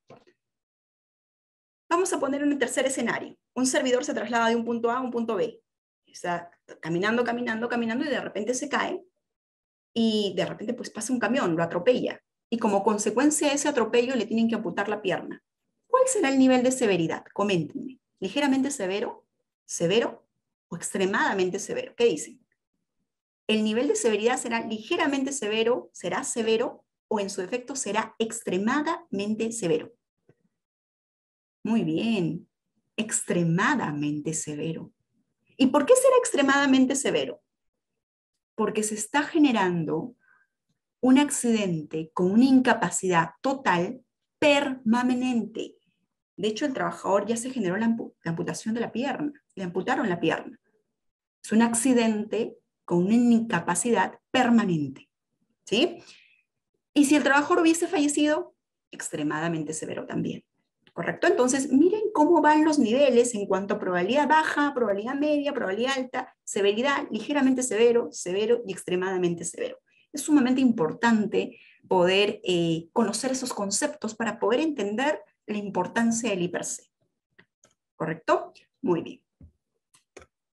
Vamos a poner un tercer escenario. Un servidor se traslada de un punto A a un punto B. Está caminando, caminando, caminando y de repente se cae y de repente pues pasa un camión, lo atropella. Y como consecuencia de ese atropello le tienen que amputar la pierna. ¿Cuál será el nivel de severidad? Coméntenme. ¿Ligeramente severo? ¿Severo? ¿O extremadamente severo? ¿Qué dicen? ¿El nivel de severidad será ligeramente severo? ¿Será severo? ¿O en su efecto será extremadamente severo? Muy bien, extremadamente severo. ¿Y por qué será extremadamente severo? Porque se está generando un accidente con una incapacidad total permanente. De hecho, el trabajador ya se generó la amputación de la pierna, le amputaron la pierna. Es un accidente con una incapacidad permanente, ¿sí? Y si el trabajador hubiese fallecido, extremadamente severo también. ¿Correcto? Entonces, miren cómo van los niveles en cuanto a probabilidad baja, probabilidad media, probabilidad alta, severidad, ligeramente severo, severo y extremadamente severo. Es sumamente importante poder conocer esos conceptos para poder entender la importancia del IPRC. ¿Correcto? Muy bien.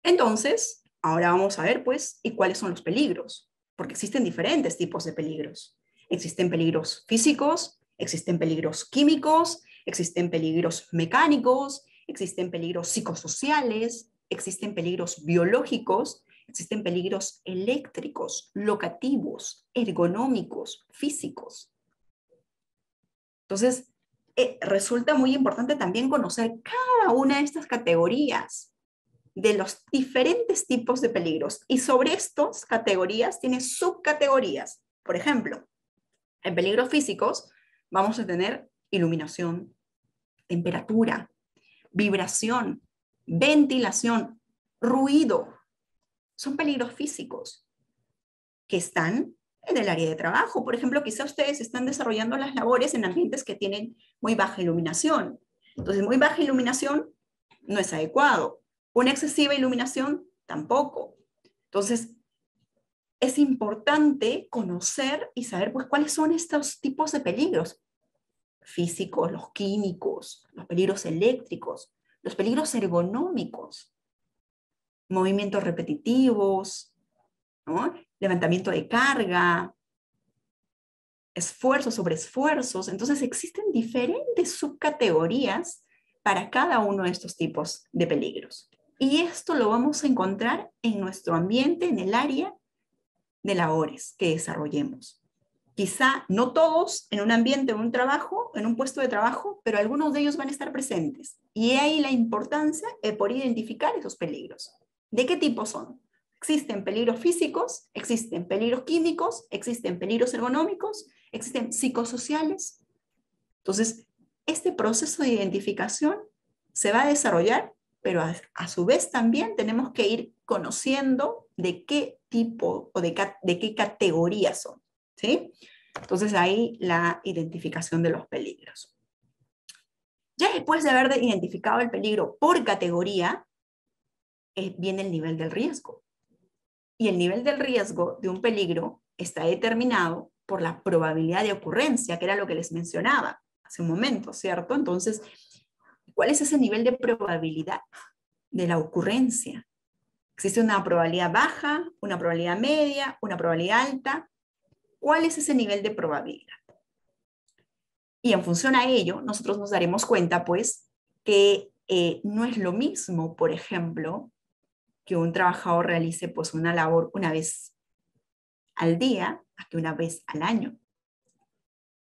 Entonces, ahora vamos a ver, pues, ¿y cuáles son los peligros? Porque existen diferentes tipos de peligros. Existen peligros físicos, existen peligros químicos, existen peligros mecánicos, existen peligros psicosociales, existen peligros biológicos, existen peligros eléctricos, locativos, ergonómicos, físicos. Entonces, resulta muy importante también conocer cada una de estas categorías de los diferentes tipos de peligros. Y sobre estas categorías tiene subcategorías. Por ejemplo, en peligros físicos vamos a tener iluminación, temperatura, vibración, ventilación, ruido. Son peligros físicos que están en el área de trabajo. Por ejemplo, quizá ustedes están desarrollando las labores en ambientes que tienen muy baja iluminación. Entonces, muy baja iluminación no es adecuado. Una excesiva iluminación tampoco. Entonces, es importante conocer y saber pues, cuáles son estos tipos de peligros físicos, los químicos, los peligros eléctricos, los peligros ergonómicos, movimientos repetitivos, ¿no? Levantamiento de carga, esfuerzos sobre esfuerzos. Entonces existen diferentes subcategorías para cada uno de estos tipos de peligros. Y esto lo vamos a encontrar en nuestro ambiente, en el área de labores que desarrollemos. Quizá no todos en un ambiente, en un trabajo, en un puesto de trabajo, pero algunos de ellos van a estar presentes. Y ahí la importancia de poder identificar esos peligros. ¿De qué tipo son? Existen peligros físicos, existen peligros químicos, existen peligros ergonómicos, existen psicosociales. Entonces, este proceso de identificación se va a desarrollar, pero a su vez también tenemos que ir conociendo de qué tipo o de qué categorías son, ¿sí? Entonces ahí la identificación de los peligros. Ya después de haber identificado el peligro por categoría, viene el nivel del riesgo. Y el nivel del riesgo de un peligro está determinado por la probabilidad de ocurrencia, que era lo que les mencionaba hace un momento, ¿cierto? Entonces, ¿cuál es ese nivel de probabilidad de la ocurrencia? ¿Existe una probabilidad baja, una probabilidad media, una probabilidad alta? ¿Cuál es ese nivel de probabilidad? Y en función a ello, nosotros nos daremos cuenta, pues, que no es lo mismo, por ejemplo, que un trabajador realice pues, una labor una vez al día a que una vez al año.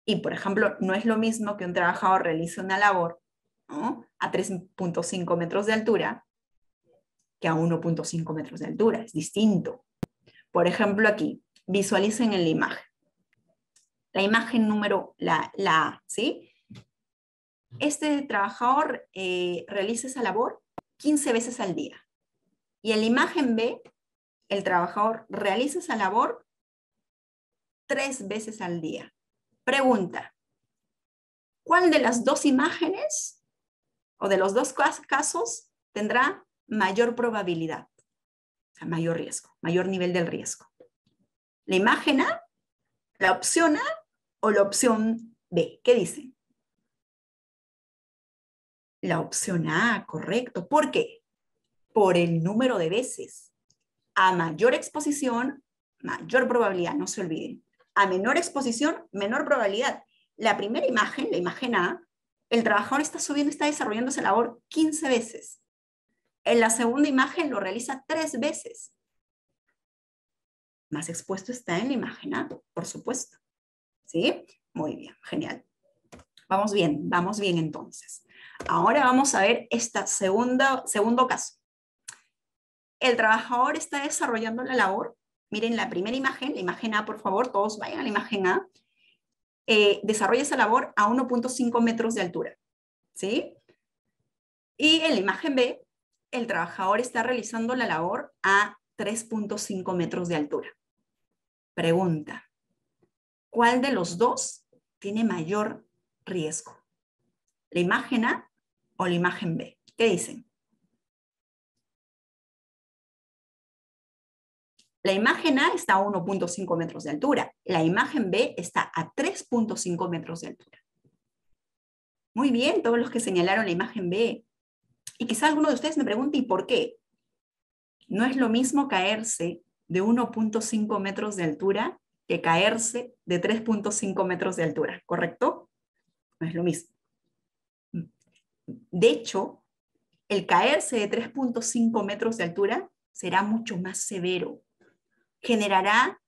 Y, por ejemplo, no es lo mismo que un trabajador realice una labor, ¿no?, a 3.5 metros de altura que a 1.5 metros de altura. Es distinto. Por ejemplo, aquí, visualicen en la imagen. La imagen número, la A, ¿sí? Este trabajador realiza esa labor 15 veces al día. Y en la imagen B, el trabajador realiza esa labor 3 veces al día. Pregunta, ¿cuál de las dos imágenes o de los dos casos tendrá mayor probabilidad? O sea, mayor riesgo, mayor nivel del riesgo. ¿La imagen A, la opción A o la opción B? ¿Qué dicen? La opción A, correcto. ¿Por qué? Por el número de veces. A mayor exposición, mayor probabilidad, no se olviden. A menor exposición, menor probabilidad. La primera imagen, la imagen A, el trabajador está desarrollando esa labor 15 veces. En la segunda imagen lo realiza 3 veces. Más expuesto está en la imagen A, por supuesto. ¿Sí? Muy bien, genial. Vamos bien entonces. Ahora vamos a ver este segundo caso. El trabajador está desarrollando la labor. Miren la primera imagen, la imagen A, por favor, todos vayan a la imagen A. Desarrolla esa labor a 1.5 metros de altura, ¿sí? Y en la imagen B, el trabajador está realizando la labor a 3.5 metros de altura. Pregunta, ¿cuál de los dos tiene mayor riesgo? ¿La imagen A o la imagen B? ¿Qué dicen? La imagen A está a 1.5 metros de altura. La imagen B está a 3.5 metros de altura. Muy bien, todos los que señalaron la imagen B. Y quizá alguno de ustedes me pregunte, ¿y por qué? No es lo mismo caerse de 1.5 metros de altura que caerse de 3.5 metros de altura, ¿correcto? No es lo mismo. De hecho, el caerse de 3.5 metros de altura será mucho más severo. Generará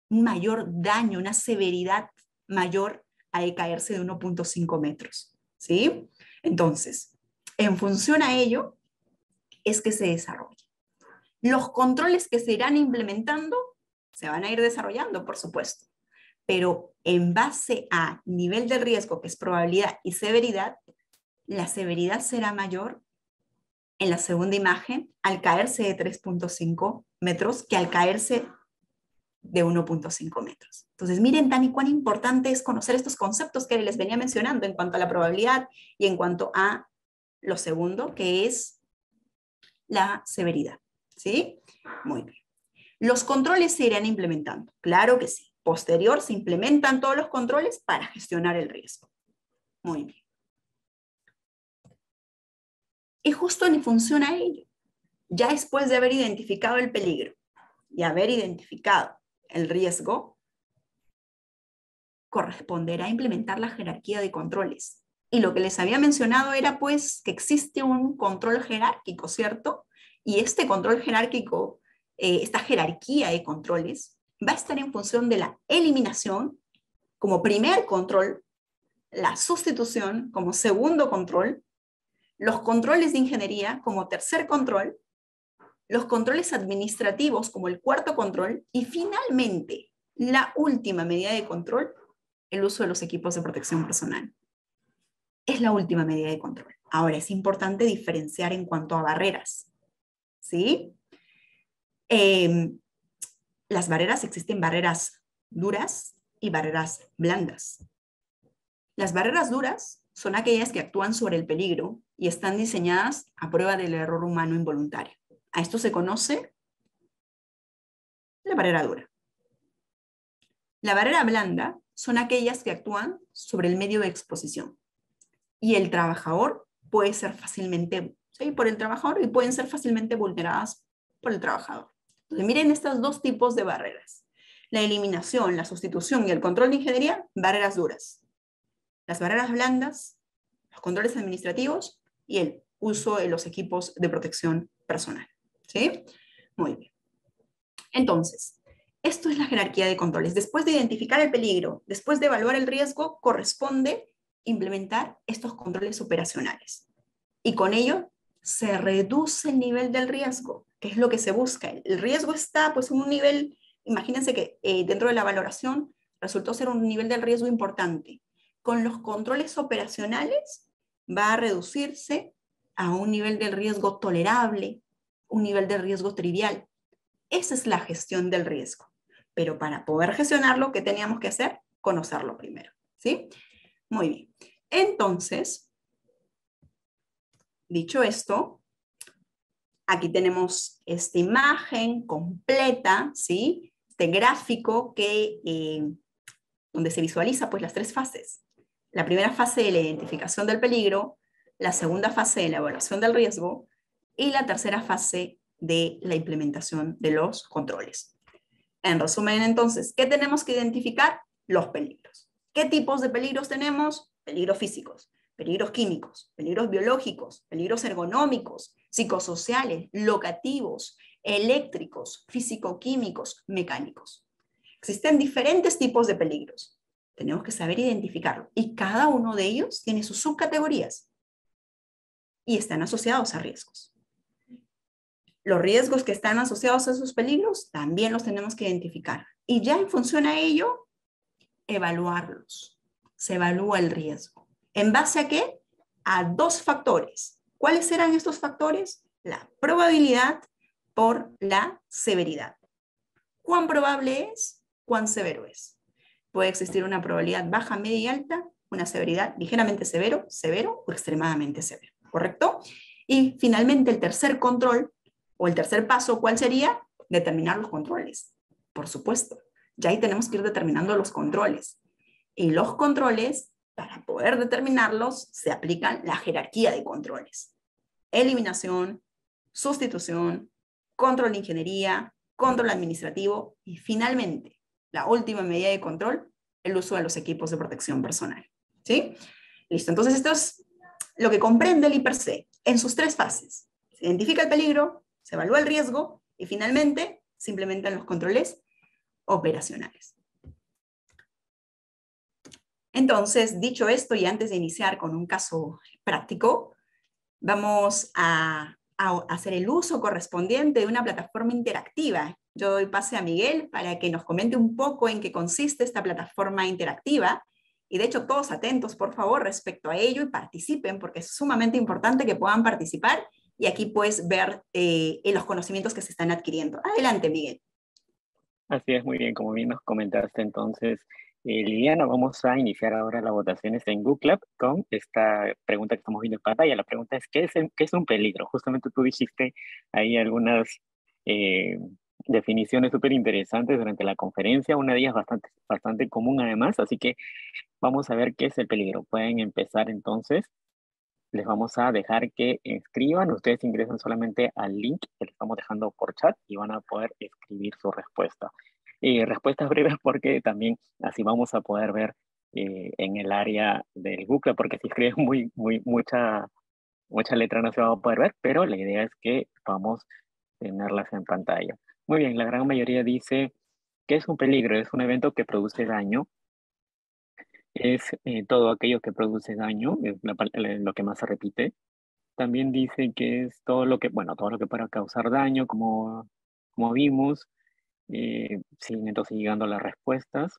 un mayor daño, una severidad mayor al caerse de 1.5 metros, ¿sí? Entonces, en función a ello, es que se desarrolla. Los controles que se irán implementando se van a ir desarrollando, por supuesto, pero en base a nivel de riesgo, que es probabilidad y severidad, la severidad será mayor en la segunda imagen al caerse de 3.5 metros que al caerse de 1.5 metros. Entonces, miren tan y cuán importante es conocer estos conceptos que les venía mencionando en cuanto a la probabilidad y en cuanto a lo segundo, que es la severidad. ¿Sí? Muy bien. Los controles se irán implementando. Claro que sí. Posterior se implementan todos los controles para gestionar el riesgo. Muy bien. Y justo ni funciona ello. Ya después de haber identificado el peligro y haber identificado el riesgo, corresponderá implementar la jerarquía de controles. Y lo que les había mencionado era pues que existe un control jerárquico, ¿cierto? Y este control jerárquico, esta jerarquía de controles, va a estar en función de la eliminación como primer control, la sustitución como segundo control, los controles de ingeniería como tercer control, los controles administrativos como el cuarto control y finalmente la última medida de control, el uso de los equipos de protección personal. Es la última medida de control. Ahora, es importante diferenciar en cuanto a barreras, ¿sí? Las barreras, existen barreras duras y barreras blandas. Las barreras duras son aquellas que actúan sobre el peligro y están diseñadas a prueba del error humano involuntario. A esto se conoce la barrera dura. La barrera blanda son aquellas que actúan sobre el medio de exposición. Y el trabajador puede ser fácilmente, ¿sí? Por el trabajador y pueden ser fácilmente vulneradas por el trabajador. Entonces, miren estos dos tipos de barreras. La eliminación, la sustitución y el control de ingeniería, barreras duras. Las barreras blandas, los controles administrativos y el uso de los equipos de protección personal. ¿Sí? Muy bien. Entonces, esto es la jerarquía de controles. Después de identificar el peligro, después de evaluar el riesgo, corresponde implementar estos controles operacionales. Y con ello se reduce el nivel del riesgo, que es lo que se busca. El riesgo está pues en un nivel, imagínense que dentro de la valoración resultó ser un nivel del riesgo importante. Con los controles operacionales va a reducirse a un nivel del riesgo tolerable, un nivel de riesgo trivial. Esa es la gestión del riesgo. Pero para poder gestionarlo, ¿qué teníamos que hacer? Conocerlo primero, ¿sí? Muy bien. Entonces, dicho esto, aquí tenemos esta imagen completa, ¿sí? Este gráfico donde se visualiza pues, las tres fases. La primera fase de la identificación del peligro, la segunda fase de la evaluación del riesgo y la tercera fase de la implementación de los controles. En resumen, entonces, ¿qué tenemos que identificar? Los peligros. ¿Qué tipos de peligros tenemos? Peligros físicos, peligros químicos, peligros biológicos, peligros ergonómicos, psicosociales, locativos, eléctricos, físico-químicos, mecánicos. Existen diferentes tipos de peligros. Tenemos que saber identificarlo. Y cada uno de ellos tiene sus subcategorías y están asociados a riesgos. Los riesgos que están asociados a esos peligros también los tenemos que identificar. Y ya en función a ello, evaluarlos. Se evalúa el riesgo. ¿En base a qué? A dos factores. ¿Cuáles serán estos factores? La probabilidad por la severidad. ¿Cuán probable es? ¿Cuán severo es? Puede existir una probabilidad baja, media y alta, una severidad ligeramente severo, severo o extremadamente severo. ¿Correcto? Y finalmente el tercer control o el tercer paso, ¿cuál sería? Determinar los controles. Por supuesto. Ya ahí tenemos que ir determinando los controles. Y los controles, para poder determinarlos, se aplican la jerarquía de controles. Eliminación, sustitución, control de ingeniería, control administrativo y finalmente, la última medida de control, el uso de los equipos de protección personal. ¿Sí? Listo. Entonces esto es lo que comprende el IPRC en sus tres fases. Se identifica el peligro, se evalúa el riesgo y finalmente se implementan los controles operacionales. Entonces, dicho esto y antes de iniciar con un caso práctico, vamos a hacer el uso correspondiente de una plataforma interactiva. Yo doy pase a Miguel para que nos comente un poco en qué consiste esta plataforma interactiva. Y de hecho, todos atentos, por favor, respecto a ello y participen, porque es sumamente importante que puedan participar y aquí puedes ver los conocimientos que se están adquiriendo. Adelante, Miguel. Así es, muy bien, como bien nos comentaste entonces, Liliana, vamos a iniciar ahora las votaciones en Google Club con esta pregunta que estamos viendo en pantalla. La pregunta es, ¿qué es un peligro? Justamente tú dijiste ahí algunas eh, definiciones súper interesantes durante la conferencia, una de ellas bastante común además, así que vamos a ver qué es el peligro. Pueden empezar entonces. Les vamos a dejar que escriban. Ustedes ingresan solamente al link que les estamos dejando por chat y van a poder escribir su respuesta. Respuestas breves porque también así vamos a poder ver en el área del Google, porque si escriben mucha letra no se va a poder ver, pero la idea es que vamos a tenerlas en pantalla. Muy bien, la gran mayoría dice que es un peligro, es un evento que produce daño es todo aquello que produce daño, es lo que más se repite. También dice que es todo lo que, bueno, todo lo que pueda causar daño, como vimos. Siguen entonces llegando las respuestas.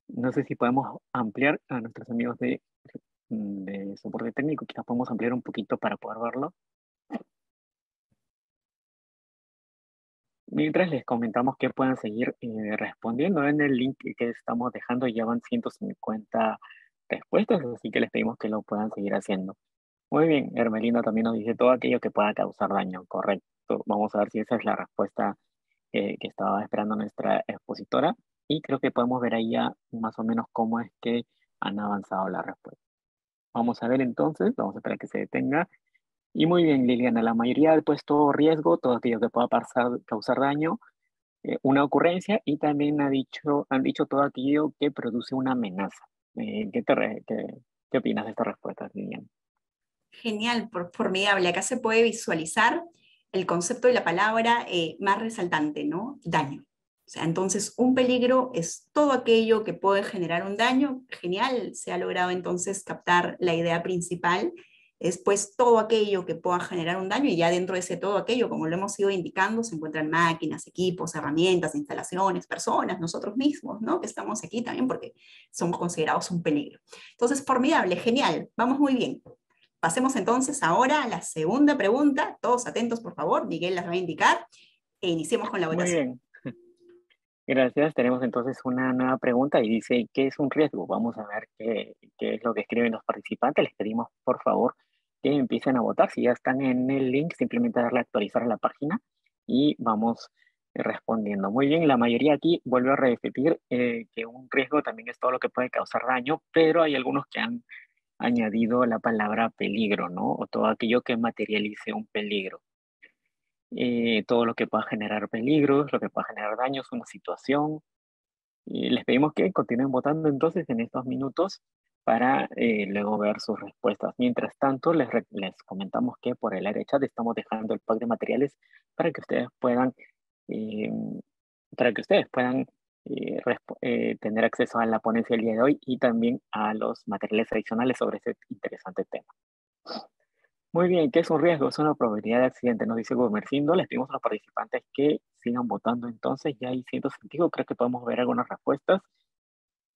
No sé si podemos ampliar a nuestros amigos de soporte técnico, quizás podemos ampliar un poquito para poder verlo. Mientras les comentamos que puedan seguir respondiendo en el link que estamos dejando, ya van 150 respuestas, así que les pedimos que lo puedan seguir haciendo. Muy bien, Hermelino también nos dice todo aquello que pueda causar daño, correcto. Vamos a ver si esa es la respuesta que estaba esperando nuestra expositora y creo que podemos ver ahí ya más o menos cómo es que han avanzado la respuesta. Vamos a ver entonces, vamos a esperar que se detenga. Y muy bien, Liliana, la mayoría ha puesto riesgo, todo aquello que pueda causar daño, una ocurrencia y también han dicho todo aquello que produce una amenaza. ¿Qué opinas de esta respuesta, Liliana? Genial, formidable. Acá se puede visualizar el concepto de la palabra más resaltante, ¿no? Daño. O sea, entonces un peligro es todo aquello que puede generar un daño. Genial, se ha logrado entonces captar la idea principal. Es pues todo aquello que pueda generar un daño y ya dentro de ese todo aquello, como lo hemos ido indicando, se encuentran máquinas, equipos, herramientas, instalaciones, personas, nosotros mismos, ¿no? Que estamos aquí también porque somos considerados un peligro. Entonces, formidable, genial, vamos muy bien. Pasemos entonces ahora a la segunda pregunta. Todos atentos, por favor. Miguel las va a indicar e iniciemos con la Muy votación. bien, gracias. Tenemos entonces una nueva pregunta y dice, ¿qué es un riesgo? Vamos a ver qué es lo que escriben los participantes. Les pedimos, por favor, que empiecen a votar. Si ya están en el link, simplemente darle a actualizar a la página y vamos respondiendo. Muy bien, la mayoría aquí vuelve a repetir que un riesgo también es todo lo que puede causar daño, pero hay algunos que han añadido la palabra peligro, ¿no? O todo aquello que materialice un peligro. Todo lo que pueda generar peligros, lo que pueda generar daños, una situación. Y les pedimos que continúen votando entonces en estos minutos para luego ver sus respuestas. Mientras tanto, les comentamos que por el área de chat estamos dejando el pack de materiales para que ustedes puedan, eh, tener acceso a la ponencia del día de hoy y también a los materiales adicionales sobre este interesante tema. Muy bien, ¿qué es un riesgo? Es una probabilidad de accidente, nos dice Gumercindo. Les pedimos a los participantes que sigan votando entonces. Ya hay 165, creo que podemos ver algunas respuestas.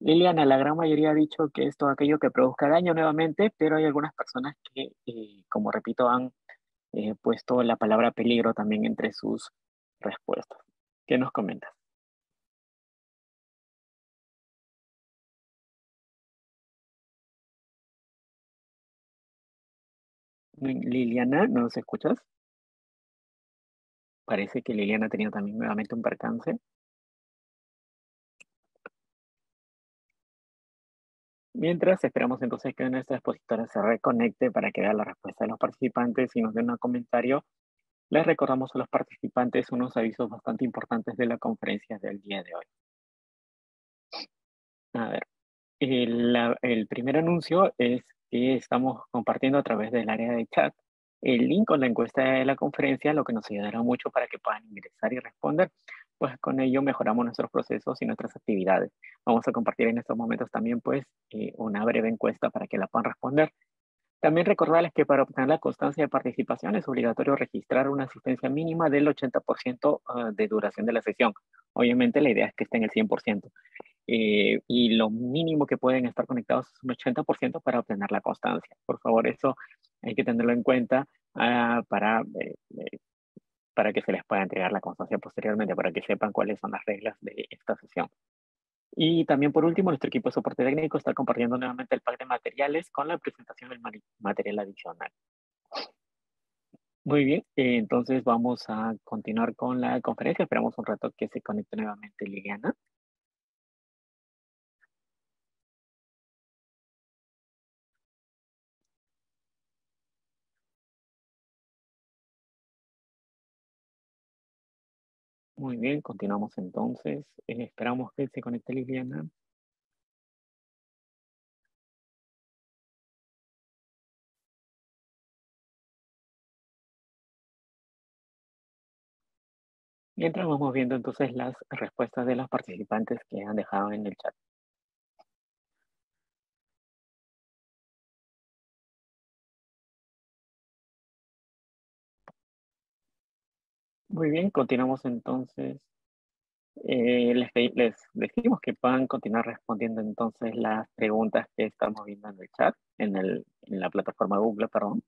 Liliana, la gran mayoría ha dicho que es todo aquello que produzca daño nuevamente, pero hay algunas personas que, como repito, han puesto la palabra peligro también entre sus respuestas. ¿Qué nos comentas? Liliana, ¿nos escuchas? Parece que Liliana ha tenido también nuevamente un percance. Mientras esperamos entonces que nuestra expositora se reconecte para que vea la respuesta de los participantes y nos dé un comentario, les recordamos a los participantes unos avisos bastante importantes de la conferencia del día de hoy. A ver, el primer anuncio es que estamos compartiendo a través del área de chat el link con la encuesta de la conferencia, lo que nos ayudará mucho para que puedan ingresar y responder. Pues con ello mejoramos nuestros procesos y nuestras actividades. Vamos a compartir en estos momentos también pues una breve encuesta para que la puedan responder. También recordarles que para obtener la constancia de participación es obligatorio registrar una asistencia mínima del 80% de duración de la sesión. Obviamente la idea es que esté en el 100%. Y lo mínimo que pueden estar conectados es un 80% para obtener la constancia. Por favor, eso hay que tenerlo en cuenta para que se les pueda entregar la constancia posteriormente, para que sepan cuáles son las reglas de esta sesión. Y también por último, nuestro equipo de soporte técnico está compartiendo nuevamente el pack de materiales con la presentación del material adicional. Muy bien, entonces vamos a continuar con la conferencia. Esperamos un rato que se conecte nuevamente Liliana. Muy bien, continuamos entonces. Esperamos que se conecte Liliana. Mientras vamos viendo entonces las respuestas de los participantes que han dejado en el chat. Muy bien, continuamos entonces. Les decimos que puedan continuar respondiendo entonces las preguntas que estamos viendo en el chat, en la plataforma Google, perdón.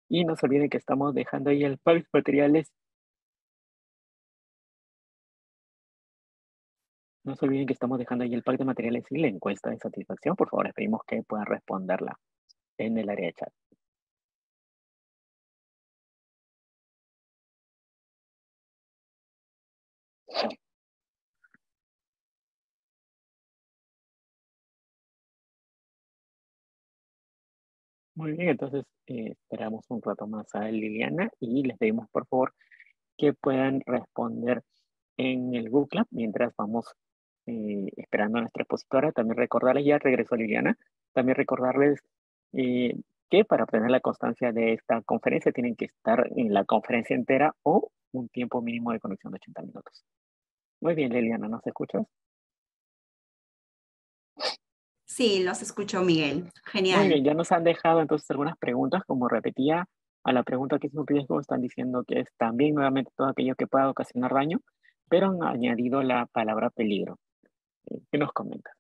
Y no se olviden que estamos dejando ahí el pack de materiales. No se olviden que estamos dejando ahí el pack de materiales y la encuesta de satisfacción. Por favor, les pedimos que puedan responderla en el área de chat. Muy bien, entonces esperamos un rato más a Liliana y les pedimos por favor que puedan responder en el Google Clap mientras vamos esperando a nuestra expositora. También recordarles, ya regresó Liliana, también recordarles eh, que para obtener la constancia de esta conferencia tienen que estar en la conferencia entera o un tiempo mínimo de conexión de 80 minutos. Muy bien, Liliana, ¿nos escuchas? Sí, los escucho, Miguel. Muy bien, Genial. ya nos han dejado entonces algunas preguntas, como repetía a la pregunta que es un riesgo, están diciendo que es también nuevamente todo aquello que pueda ocasionar daño, pero han añadido la palabra peligro. ¿Qué nos comenta?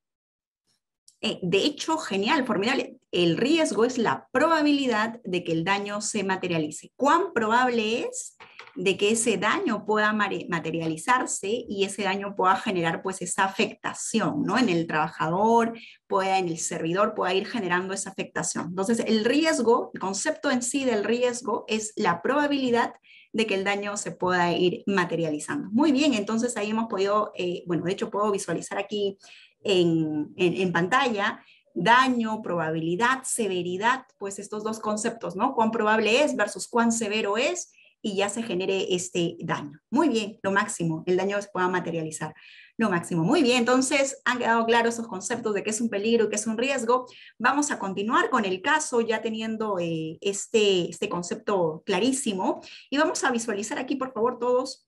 De hecho, genial, formidable. El riesgo es la probabilidad de que el daño se materialice. ¿Cuán probable es de que ese daño pueda materializarse y ese daño pueda generar pues esa afectación, ¿no? En el trabajador, pueda en el servidor, pueda ir generando esa afectación. Entonces, el riesgo, el concepto en sí del riesgo es la probabilidad de que el daño se pueda ir materializando. Muy bien, entonces ahí hemos podido, bueno, de hecho puedo visualizar aquí en pantalla, daño, probabilidad, severidad, pues estos dos conceptos, ¿no? Cuán probable es versus cuán severo es y ya se genere este daño. Muy bien, lo máximo, el daño se pueda materializar. Lo máximo. Muy bien, entonces han quedado claros esos conceptos de qué es un peligro y qué es un riesgo. Vamos a continuar con el caso ya teniendo este concepto clarísimo y vamos a visualizar aquí, por favor, todos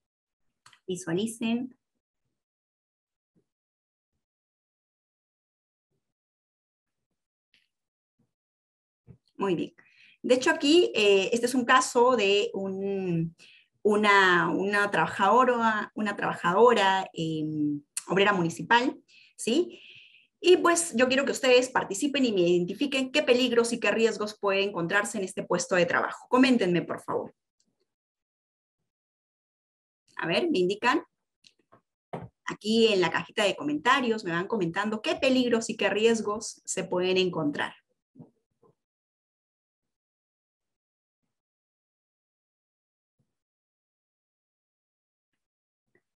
visualicen. Muy bien. De hecho, aquí este es un caso de una trabajadora obrera municipal, ¿sí? Y pues yo quiero que ustedes participen y me identifiquen qué peligros y qué riesgos puede encontrarse en este puesto de trabajo. Coméntenme, por favor. A ver, me indican aquí en la cajita de comentarios, me van comentando qué peligros y qué riesgos se pueden encontrar.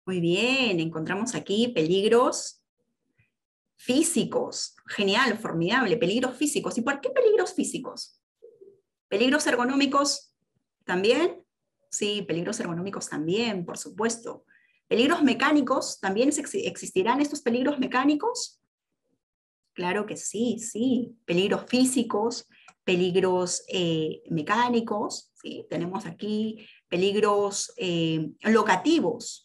Muy bien, encontramos aquí peligros físicos. Genial, formidable, peligros físicos. ¿Y por qué peligros físicos? ¿Peligros ergonómicos también? Sí, peligros ergonómicos también, por supuesto. ¿Peligros mecánicos? ¿También existirán estos peligros mecánicos? Claro que sí, sí. Peligros físicos, peligros mecánicos, ¿sí? Tenemos aquí peligros locativos.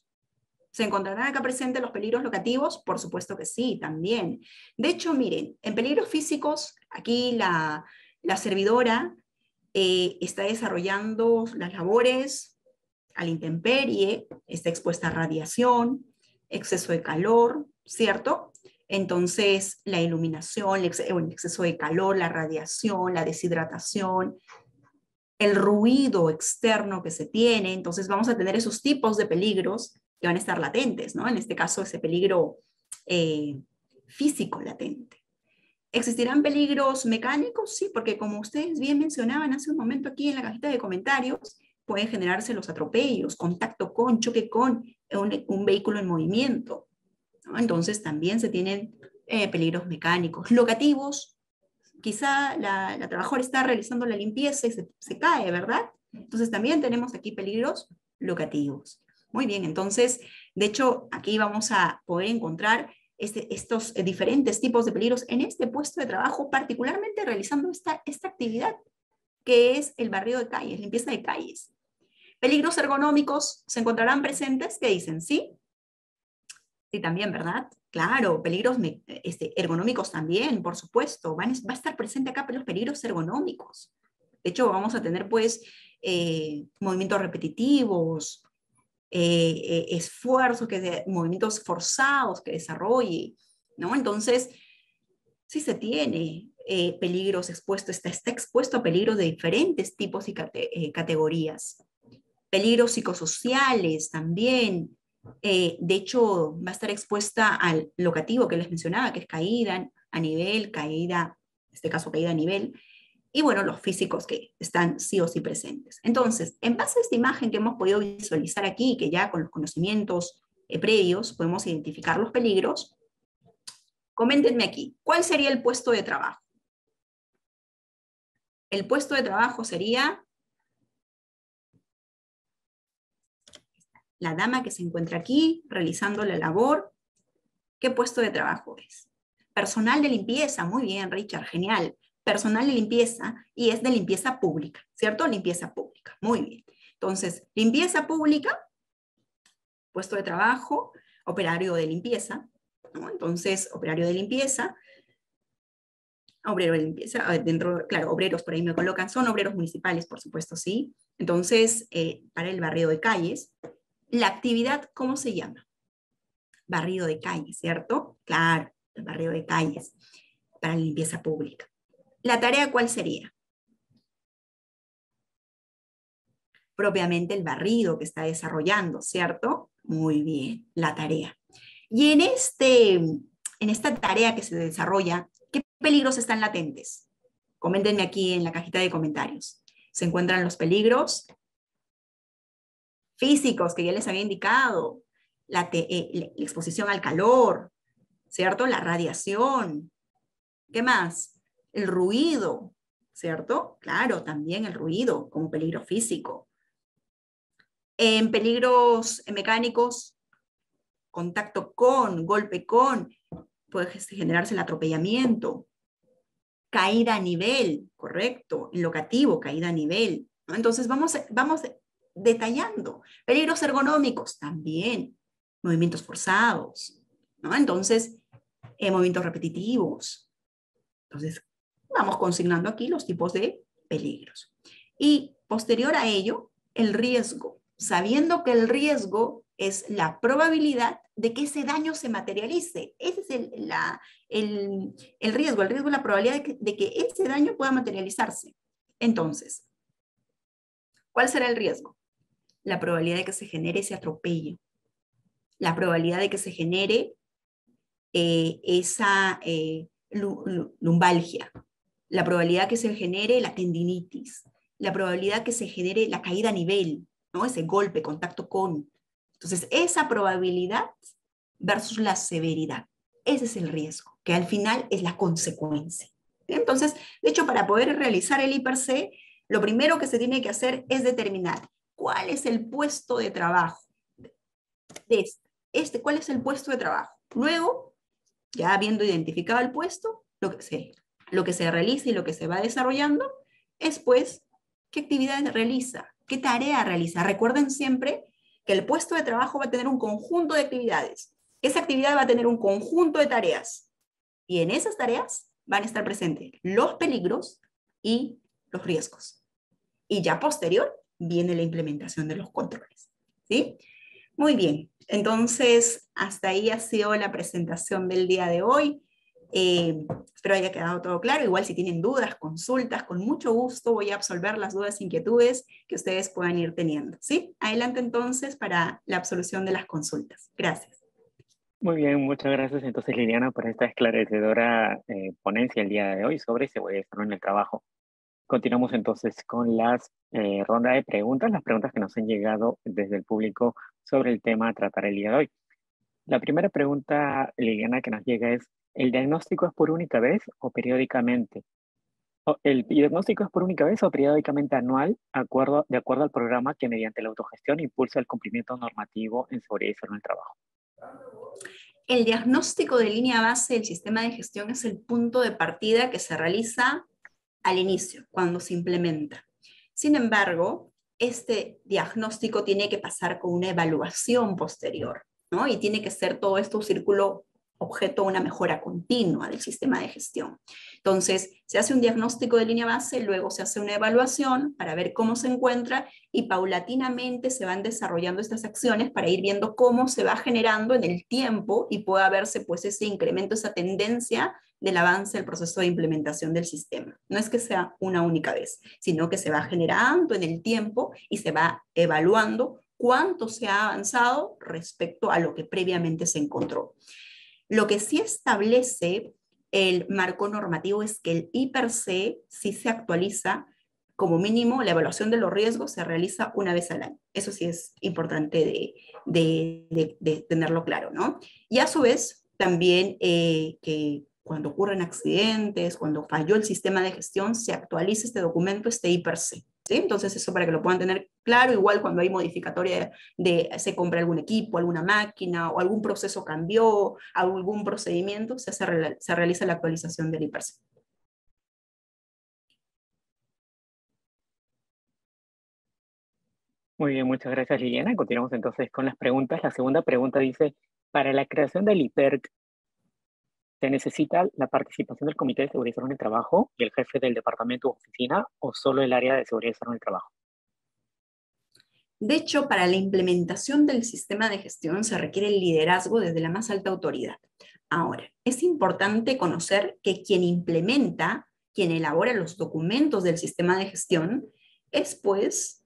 ¿Se encontrarán acá presentes los peligros locativos? Por supuesto que sí, también. De hecho, miren, en peligros físicos, aquí la servidora está desarrollando las labores a la intemperie, está expuesta a radiación, exceso de calor, ¿cierto? Entonces, la iluminación, el exceso de calor, la radiación, la deshidratación, el ruido externo que se tiene, entonces vamos a tener esos tipos de peligros que van a estar latentes, ¿no? En este caso, ese peligro eh, físico latente. ¿Existirán peligros mecánicos? Sí, porque como ustedes bien mencionaban hace un momento aquí en la cajita de comentarios, pueden generarse los atropellos, contacto con, choque con un vehículo en movimiento, ¿no? Entonces también se tienen peligros mecánicos. Locativos, quizá la trabajadora está realizando la limpieza y se cae, ¿verdad? Entonces también tenemos aquí peligros locativos. Muy bien, entonces, de hecho, aquí vamos a poder encontrar estos diferentes tipos de peligros en este puesto de trabajo, particularmente realizando esta actividad, que es el barrido de calles, limpieza de calles. Peligros ergonómicos se encontrarán presentes, ¿qué dicen? ¿Sí? Sí, también, ¿verdad? Claro, peligros ergonómicos también, por supuesto. Va a estar presente acá los peligros ergonómicos. De hecho, vamos a tener pues movimientos repetitivos, esfuerzos, movimientos forzados que desarrolle, ¿no? Entonces, sí se tiene peligros expuestos, está expuesto a peligros de diferentes tipos y categorías. Peligros psicosociales también. De hecho, va a estar expuesta al locativo que les mencionaba, que es caída a nivel, caída, en este caso caída a nivel, y bueno, los físicos que están sí o sí presentes. Entonces, en base a esta imagen que hemos podido visualizar aquí, que ya con los conocimientos previos podemos identificar los peligros, coméntenme aquí, ¿cuál sería el puesto de trabajo? El puesto de trabajo sería la dama que se encuentra aquí realizando la labor. ¿Qué puesto de trabajo es? Personal de limpieza, muy bien, Richard, genial. Personal de limpieza y es de limpieza pública, ¿cierto? Limpieza pública, muy bien. Entonces, limpieza pública, puesto de trabajo, operario de limpieza, ¿no? Entonces, operario de limpieza, obrero de limpieza, dentro, claro, obreros por ahí me colocan, son obreros municipales, por supuesto, sí. Entonces, para el barrido de calles, la actividad, ¿cómo se llama? Barrido de calles, ¿cierto? Claro, el barrido de calles para la limpieza pública. ¿La tarea cuál sería? Propiamente el barrido que está desarrollando, ¿cierto? Muy bien, la tarea. Y en esta tarea que se desarrolla, ¿qué peligros están latentes? Coméntenme aquí en la cajita de comentarios. ¿Se encuentran los peligros físicos que ya les había indicado? La exposición al calor, ¿cierto? La radiación. ¿Qué más? El ruido, ¿cierto? Claro, también el ruido como peligro físico. En peligros mecánicos, contacto con, golpe con, puede generarse el atropellamiento. Caída a nivel, correcto, en locativo, caída a nivel, ¿no? Entonces vamos detallando. Peligros ergonómicos, también. Movimientos forzados, ¿no? Entonces, movimientos repetitivos. Entonces, vamos consignando aquí los tipos de peligros. Y posterior a ello, el riesgo, sabiendo que el riesgo es la probabilidad de que ese daño se materialice. Ese es el riesgo. El riesgo es la probabilidad de que ese daño pueda materializarse. Entonces, ¿cuál será el riesgo? La probabilidad de que se genere ese atropello. La probabilidad de que se genere esa lumbalgia. La probabilidad que se genere la tendinitis. La probabilidad que se genere la caída a nivel, ¿no? Ese golpe, contacto con. Entonces, esa probabilidad versus la severidad. Ese es el riesgo, que al final es la consecuencia. Entonces, de hecho, para poder realizar el IPER-C, lo primero que se tiene que hacer es determinar cuál es el puesto de trabajo de cuál es el puesto de trabajo. Luego, ya habiendo identificado el puesto, lo que se realiza y lo que se va desarrollando es, pues, qué actividad realiza, qué tarea realiza. Recuerden siempre que el puesto de trabajo va a tener un conjunto de actividades. Esa actividad va a tener un conjunto de tareas. Y en esas tareas van a estar presentes los peligros y los riesgos. Y ya posterior viene la implementación de los controles. ¿Sí? Muy bien. Entonces, hasta ahí ha sido la presentación del día de hoy. Espero haya quedado todo claro. Igual si tienen dudas, consultas, con mucho gusto voy a absolver las dudas e inquietudes que ustedes puedan ir teniendo. ¿Sí? Adelante entonces para la absolución de las consultas. Gracias. Muy bien, muchas gracias entonces Liliana por esta esclarecedora ponencia el día de hoy sobre seguridad y salud en el trabajo. Continuamos entonces con las ronda de preguntas, las preguntas que nos han llegado desde el público sobre el tema a tratar el día de hoy. La primera pregunta, Liliana, que nos llega es, ¿el diagnóstico es por única vez o periódicamente? ¿El diagnóstico es por única vez o periódicamente anual, de acuerdo al programa que mediante la autogestión impulsa el cumplimiento normativo en seguridad y salud en el trabajo? El diagnóstico de línea base del sistema de gestión es el punto de partida que se realiza al inicio, cuando se implementa. Sin embargo, este diagnóstico tiene que pasar con una evaluación posterior, ¿no? Y tiene que ser todo esto un círculo objeto una mejora continua del sistema de gestión. Entonces, se hace un diagnóstico de línea base, luego se hace una evaluación para ver cómo se encuentra y paulatinamente se van desarrollando estas acciones para ir viendo cómo se va generando en el tiempo y pueda verse pues ese incremento, esa tendencia del avance del proceso de implementación del sistema. No es que sea una única vez, sino que se va generando en el tiempo y se va evaluando cuánto se ha avanzado respecto a lo que previamente se encontró. Lo que sí establece el marco normativo es que el IPRC sí se actualiza como mínimo, la evaluación de los riesgos se realiza una vez al año. Eso sí es importante de tenerlo claro, ¿no? Y a su vez, también que cuando ocurren accidentes, cuando falló el sistema de gestión, se actualiza este documento, este IPRC. ¿Sí? Entonces eso para que lo puedan tener claro, igual cuando hay modificatoria se compra algún equipo, alguna máquina o algún proceso cambió, algún procedimiento, se realiza la actualización del IPRC. Muy bien, muchas gracias, Liliana. Continuamos entonces con las preguntas. La segunda pregunta dice, para la creación del IPERC, ¿se necesita la participación del Comité de Seguridad y Salud en el Trabajo y el jefe del departamento o oficina o solo el área de seguridad y salud en el trabajo? De hecho, para la implementación del sistema de gestión se requiere el liderazgo desde la más alta autoridad. Ahora, es importante conocer que quien implementa, quien elabora los documentos del sistema de gestión, es pues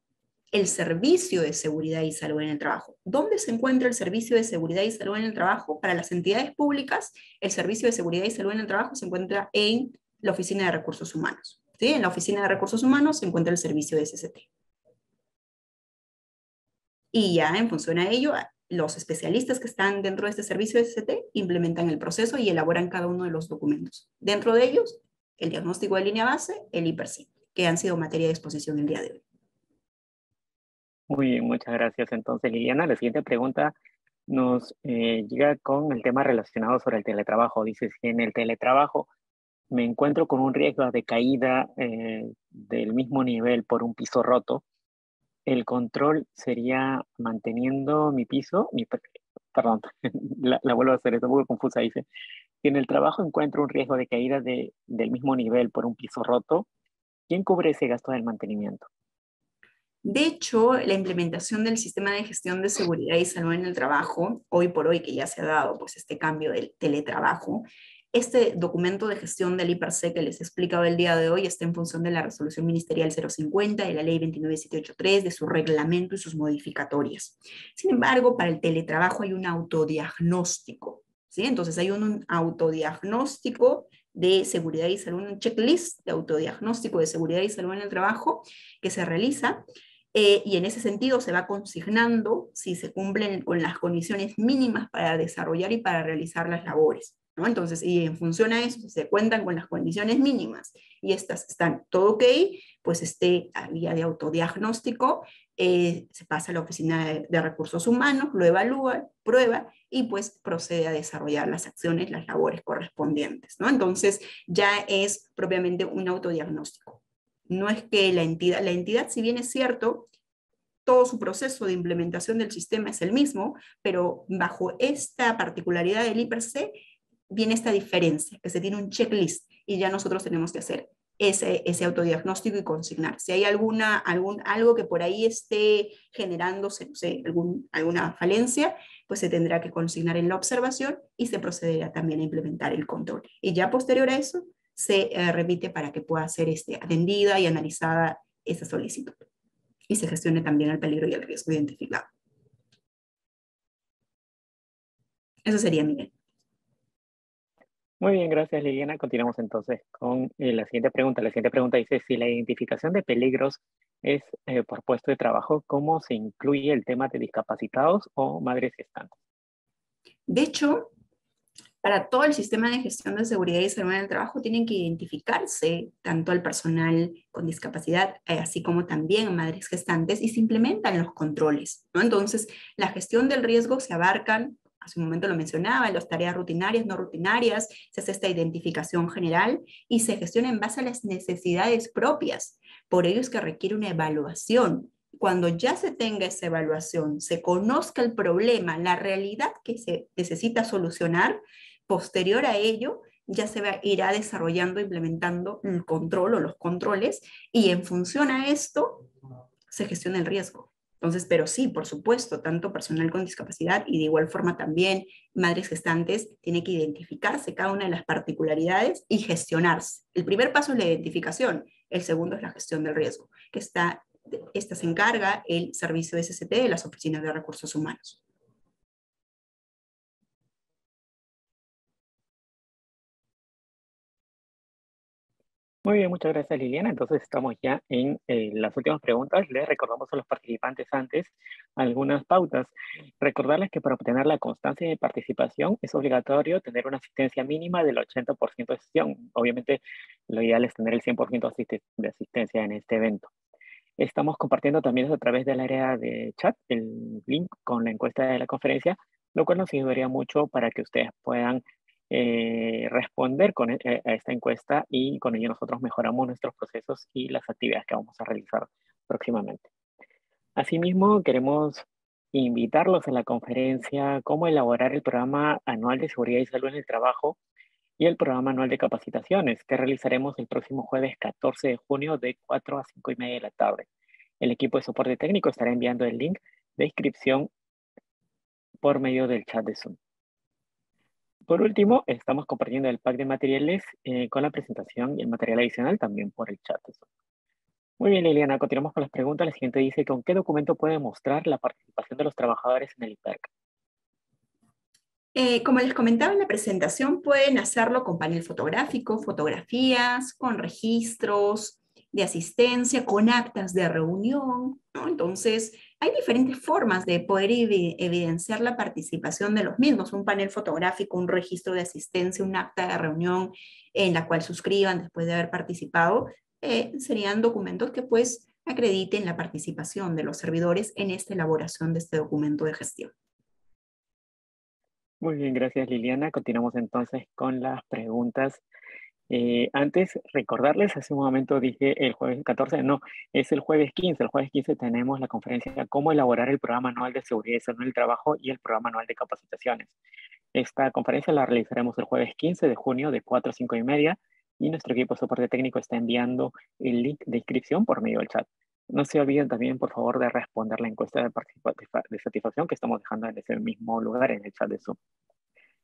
el Servicio de Seguridad y Salud en el Trabajo. ¿Dónde se encuentra el Servicio de Seguridad y Salud en el Trabajo? Para las entidades públicas, el Servicio de Seguridad y Salud en el Trabajo se encuentra en la Oficina de Recursos Humanos. ¿Sí? En la Oficina de Recursos Humanos se encuentra el Servicio de SST. Y ya en función a ello, los especialistas que están dentro de este servicio de SST implementan el proceso y elaboran cada uno de los documentos. Dentro de ellos, el diagnóstico de línea base, el IPRC, que han sido materia de exposición el día de hoy. Muy bien, muchas gracias. Entonces, Liliana, la siguiente pregunta nos llega con el tema relacionado sobre el teletrabajo. Dice, si en el teletrabajo me encuentro con un riesgo de caída del mismo nivel por un piso roto, el control sería manteniendo mi piso, perdón, la vuelvo a hacer, está un poco confusa, dice, si en el trabajo encuentro un riesgo de caída del mismo nivel por un piso roto, ¿quién cubre ese gasto del mantenimiento? De hecho, la implementación del sistema de gestión de seguridad y salud en el trabajo, hoy por hoy que ya se ha dado pues, este cambio del teletrabajo, este documento de gestión del IPRC que les he explicado el día de hoy está en función de la resolución ministerial 050, de la ley 29783, de su reglamento y sus modificatorias. Sin embargo, para el teletrabajo hay un autodiagnóstico, ¿sí? Entonces hay un autodiagnóstico de seguridad y salud, un checklist de autodiagnóstico de seguridad y salud en el trabajo que se realiza y en ese sentido se va consignando si se cumplen con las condiciones mínimas para desarrollar y para realizar las labores, ¿no? Entonces, y en función a eso, si se cuentan con las condiciones mínimas y estas están todo ok, pues vía de autodiagnóstico se pasa a la oficina de recursos humanos, lo evalúa, prueba y pues procede a desarrollar las acciones, las labores correspondientes, ¿no? Entonces ya es propiamente un autodiagnóstico. No es que la entidad, si bien es cierto, todo su proceso de implementación del sistema es el mismo, pero bajo esta particularidad del IPRC viene esta diferencia, que se tiene un checklist y ya nosotros tenemos que hacer ese autodiagnóstico y consignar. Si hay algo que por ahí esté generándose, no sé, alguna falencia, pues se tendrá que consignar en la observación y se procederá también a implementar el control. Y ya posterior a eso, se remite para que pueda ser atendida y analizada esa solicitud y se gestione también el peligro y el riesgo identificado. Eso sería, Miguel. Muy bien, gracias, Liliana. Continuamos entonces con la siguiente pregunta. La siguiente pregunta dice, si la identificación de peligros es por puesto de trabajo, ¿cómo se incluye el tema de discapacitados o madres gestantes? De hecho, para todo el sistema de gestión de seguridad y salud en el trabajo tienen que identificarse tanto al personal con discapacidad, así como también madres gestantes, y se implementan los controles, ¿no? Entonces, la gestión del riesgo se abarcan, hace un momento lo mencionaba, en las tareas rutinarias, no rutinarias, se hace esta identificación general y se gestiona en base a las necesidades propias. Por ello es que requiere una evaluación. Cuando ya se tenga esa evaluación, se conozca el problema, la realidad que se necesita solucionar, Posterior a ello, ya irá desarrollando, implementando el control o los controles, y en función a esto se gestiona el riesgo. Entonces, pero sí, por supuesto, tanto personal con discapacidad y de igual forma también madres gestantes, tiene que identificarse cada una de las particularidades y gestionarse. El primer paso es la identificación, el segundo es la gestión del riesgo, que esta se encarga el servicio SST de las oficinas de recursos humanos. Muy bien, muchas gracias Liliana. Entonces estamos ya en las últimas preguntas. Les recordamos a los participantes antes algunas pautas. Recordarles que para obtener la constancia de participación es obligatorio tener una asistencia mínima del 80% de sesión. Obviamente lo ideal es tener el 100% de asistencia en este evento. Estamos compartiendo también a través del área de chat el link con la encuesta de la conferencia, lo cual nos ayudaría mucho para que ustedes puedan responder a esta encuesta, y con ello nosotros mejoramos nuestros procesos y las actividades que vamos a realizar próximamente. Asimismo, queremos invitarlos a la conferencia Cómo elaborar el programa anual de seguridad y salud en el trabajo y el programa anual de capacitaciones, que realizaremos el próximo jueves 14 de junio de 4 a 5:30 de la tarde. El equipo de soporte técnico estará enviando el link de inscripción por medio del chat de Zoom. Por último, estamos compartiendo el pack de materiales con la presentación y el material adicional también por el chat de Zoom. Muy bien, Liliana, continuamos con las preguntas. La siguiente dice: ¿con qué documento puede mostrar la participación de los trabajadores en el IPERC? Como les comentaba en la presentación, pueden hacerlo con panel fotográfico, fotografías, con registros de asistencia, con actas de reunión, ¿no? Entonces, hay diferentes formas de poder evidenciar la participación de los mismos: un panel fotográfico, un registro de asistencia, un acta de reunión en la cual suscriban después de haber participado. Serían documentos que pues acrediten la participación de los servidores en esta elaboración de este documento de gestión. Muy bien, gracias Liliana. Continuamos entonces con las preguntas. Antes, recordarles, hace un momento dije el jueves 14, no, es el jueves 15. El jueves 15 tenemos la conferencia Cómo elaborar el programa anual de seguridad y salud en el trabajo y el programa anual de capacitaciones. Esta conferencia la realizaremos el jueves 15 de junio de 4 a 5:30, y nuestro equipo de soporte técnico está enviando el link de inscripción por medio del chat. No se olviden también, por favor, de responder la encuesta de satisfacción que estamos dejando en ese mismo lugar en el chat de Zoom.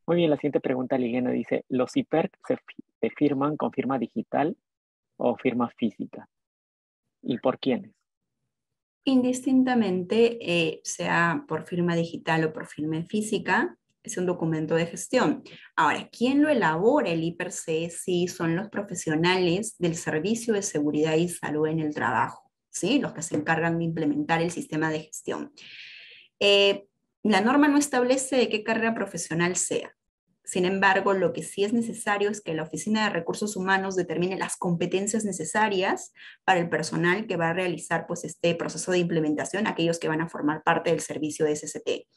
Muy bien, la siguiente pregunta, Liliana, dice: ¿los IPERC se firman con firma digital o firma física? ¿Y por quiénes? Indistintamente, sea por firma digital o por firma física, es un documento de gestión. Ahora, ¿quién lo elabora el IPERC? Sí, son los profesionales del Servicio de Seguridad y Salud en el Trabajo, ¿sí? Los que se encargan de implementar el sistema de gestión. La norma no establece de qué carrera profesional sea. Sin embargo, lo que sí es necesario es que la Oficina de Recursos Humanos determine las competencias necesarias para el personal que va a realizar pues, este proceso de implementación, aquellos que van a formar parte del servicio de SST.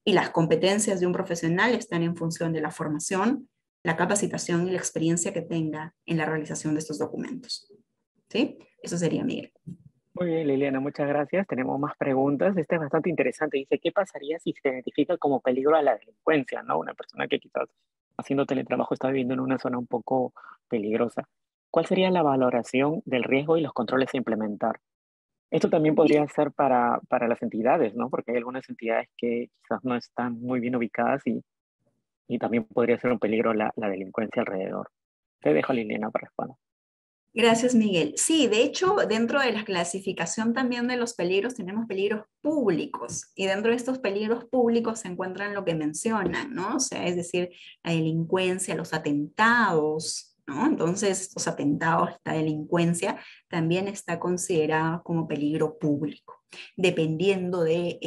Y las competencias de un profesional están en función de la formación, la capacitación y la experiencia que tenga en la realización de estos documentos. ¿Sí? Eso sería, Miguel. Muy bien, Liliana, muchas gracias. Tenemos más preguntas. Esta es bastante interesante. Dice: ¿qué pasaría si se identifica como peligro a la delincuencia, ¿no? Una persona que quizás haciendo teletrabajo está viviendo en una zona un poco peligrosa. ¿Cuál sería la valoración del riesgo y los controles a implementar? Esto también podría ser para las entidades, ¿no? Porque hay algunas entidades que quizás no están muy bien ubicadas, y también podría ser un peligro la delincuencia alrededor. Te dejo, Liliana, para responder. Gracias, Miguel. Sí, de hecho, dentro de la clasificación también de los peligros tenemos peligros públicos, y dentro de estos peligros públicos se encuentran lo que mencionan, ¿no? O sea, es decir, la delincuencia, los atentados, ¿no? Entonces, estos atentados, esta delincuencia también está considerada como peligro público, dependiendo de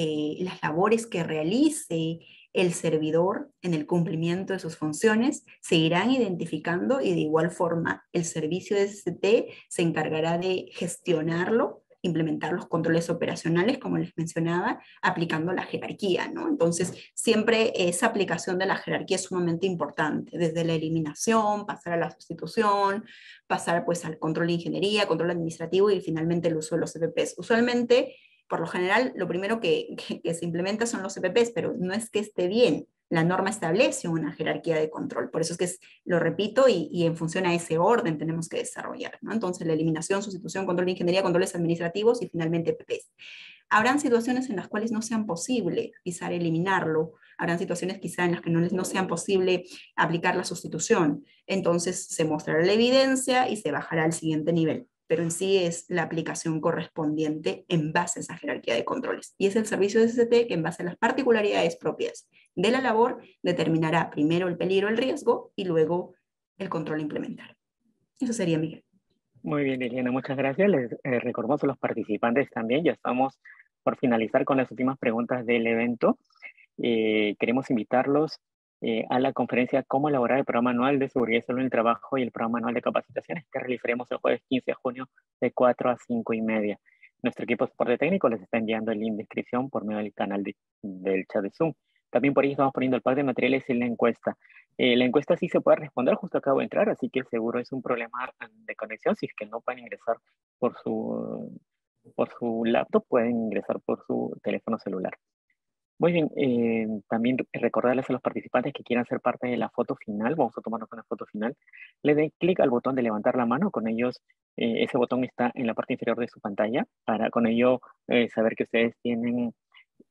las labores que realice el servidor en el cumplimiento de sus funciones, se irán identificando, y de igual forma el servicio de SST se encargará de gestionarlo, implementar los controles operacionales, como les mencionaba, aplicando la jerarquía, ¿no? Entonces, siempre esa aplicación de la jerarquía es sumamente importante, desde la eliminación, pasar a la sustitución, pasar pues al control de ingeniería, control administrativo y finalmente el uso de los EPPs. Usualmente, Por lo general, lo primero que se implementa son los CPPs, pero no es que esté bien. La norma establece una jerarquía de control. Por eso es que lo repito y en función a ese orden tenemos que desarrollar, ¿no? Entonces, la eliminación, sustitución, control de ingeniería, controles administrativos y finalmente PPs. Habrán situaciones en las cuales no sean posible quizá eliminarlo, habrán situaciones quizá en las que no sean posible aplicar la sustitución. Entonces se mostrará la evidencia y se bajará al siguiente nivel, pero en sí es la aplicación correspondiente en base a esa jerarquía de controles. Y es el servicio de SCT que en base a las particularidades propias de la labor determinará primero el peligro, el riesgo y luego el control a implementar. Eso sería, Miguel. Muy bien, Liliana, muchas gracias. Les recordamos a los participantes también, ya estamos por finalizar con las últimas preguntas del evento. Queremos invitarlos a la conferencia Cómo elaborar el programa anual de seguridad y salud en el trabajo y el programa anual de capacitaciones que realizaremos el jueves 15 de junio de 4 a 5:30. Nuestro equipo de soporte técnico les está enviando el link de inscripción por medio del canal del chat de Zoom. También por ahí estamos poniendo el pack de materiales en la encuesta. La encuesta sí se puede responder, justo acabo de entrar, así que seguro es un problema de conexión. Si es que no pueden ingresar por su laptop, pueden ingresar por su teléfono celular. Muy bien, también recordarles a los participantes que quieran ser parte de la foto final, vamos a tomarnos una foto final, le den clic al botón de levantar la mano, con ellos, ese botón está en la parte inferior de su pantalla, para con ello saber que ustedes tienen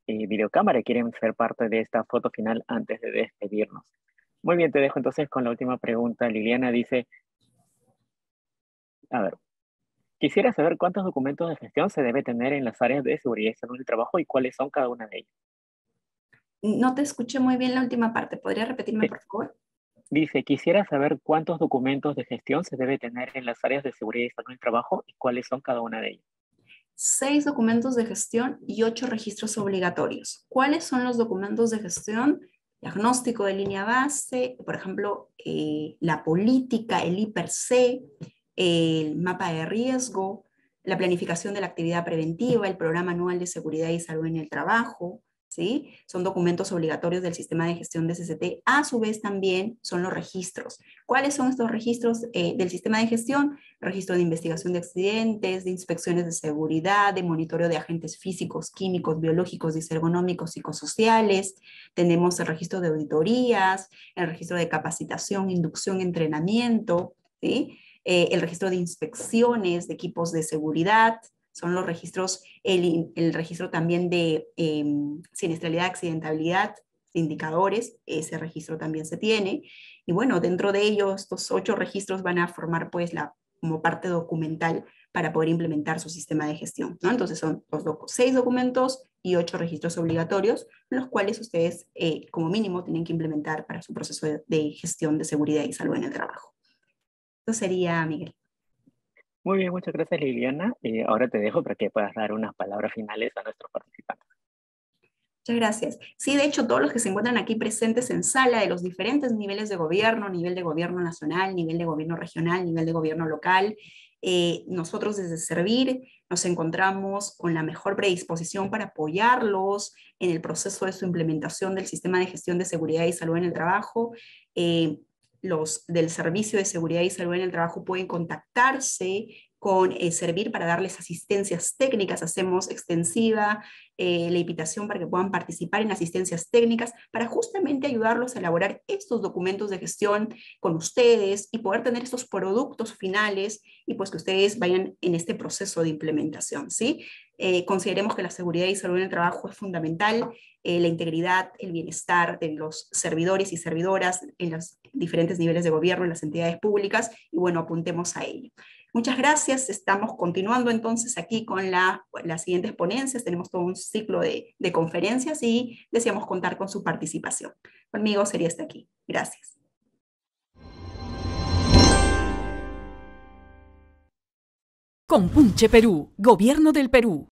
videocámara y quieren ser parte de esta foto final antes de despedirnos. Muy bien, te dejo entonces con la última pregunta. Liliana dice, a ver, quisiera saber cuántos documentos de gestión se debe tener en las áreas de seguridad y salud del trabajo y cuáles son cada una de ellas. No te escuché muy bien la última parte. ¿Podría repetirme, por favor? Dice, quisiera saber cuántos documentos de gestión se debe tener en las áreas de seguridad y salud del trabajo y cuáles son cada una de ellas. 6 documentos de gestión y 8 registros obligatorios. ¿Cuáles son los documentos de gestión? Diagnóstico de línea base, por ejemplo, la política, el I/C, el mapa de riesgo, la planificación de la actividad preventiva, el programa anual de seguridad y salud en el trabajo, ¿sí? Son documentos obligatorios del sistema de gestión de CCT. A su vez también son los registros. ¿Cuáles son estos registros del sistema de gestión? Registro de investigación de accidentes, de inspecciones de seguridad, de monitoreo de agentes físicos, químicos, biológicos, ergonómicos, psicosociales. Tenemos el registro de auditorías, el registro de capacitación, inducción, entrenamiento, ¿sí? El registro de inspecciones de equipos de seguridad, son los registros, el registro también de siniestralidad, accidentabilidad, indicadores, ese registro también se tiene. Y bueno, dentro de ellos, estos 8 registros van a formar pues como parte documental para poder implementar su sistema de gestión, ¿no? Entonces son 6 documentos y 8 registros obligatorios, los cuales ustedes como mínimo tienen que implementar para su proceso de gestión de seguridad y salud en el trabajo. Eso sería, Miguel. Muy bien, muchas gracias, Liliana. Ahora te dejo para que puedas dar unas palabras finales a nuestros participantes. Muchas gracias. Sí, de hecho, todos los que se encuentran aquí presentes en sala de los diferentes niveles de gobierno, nivel de gobierno nacional, nivel de gobierno regional, nivel de gobierno local, nosotros desde Servir nos encontramos con la mejor predisposición para apoyarlos en el proceso de su implementación del sistema de gestión de seguridad y salud en el trabajo. Los del Servicio de Seguridad y Salud en el Trabajo pueden contactarse con Servir para darles asistencias técnicas. Hacemos extensiva la invitación para que puedan participar en asistencias técnicas para justamente ayudarlos a elaborar estos documentos de gestión con ustedes y poder tener estos productos finales y pues que ustedes vayan en este proceso de implementación, ¿sí? Consideremos que la seguridad y salud en el trabajo es fundamental, la integridad, el bienestar de los servidores y servidoras en los diferentes niveles de gobierno, en las entidades públicas, y bueno, apuntemos a ello. Muchas gracias, estamos continuando entonces aquí con las siguientes ponencias, tenemos todo un ciclo de conferencias y deseamos contar con su participación. Conmigo sería hasta aquí. Gracias. Compunche Perú, Gobierno del Perú.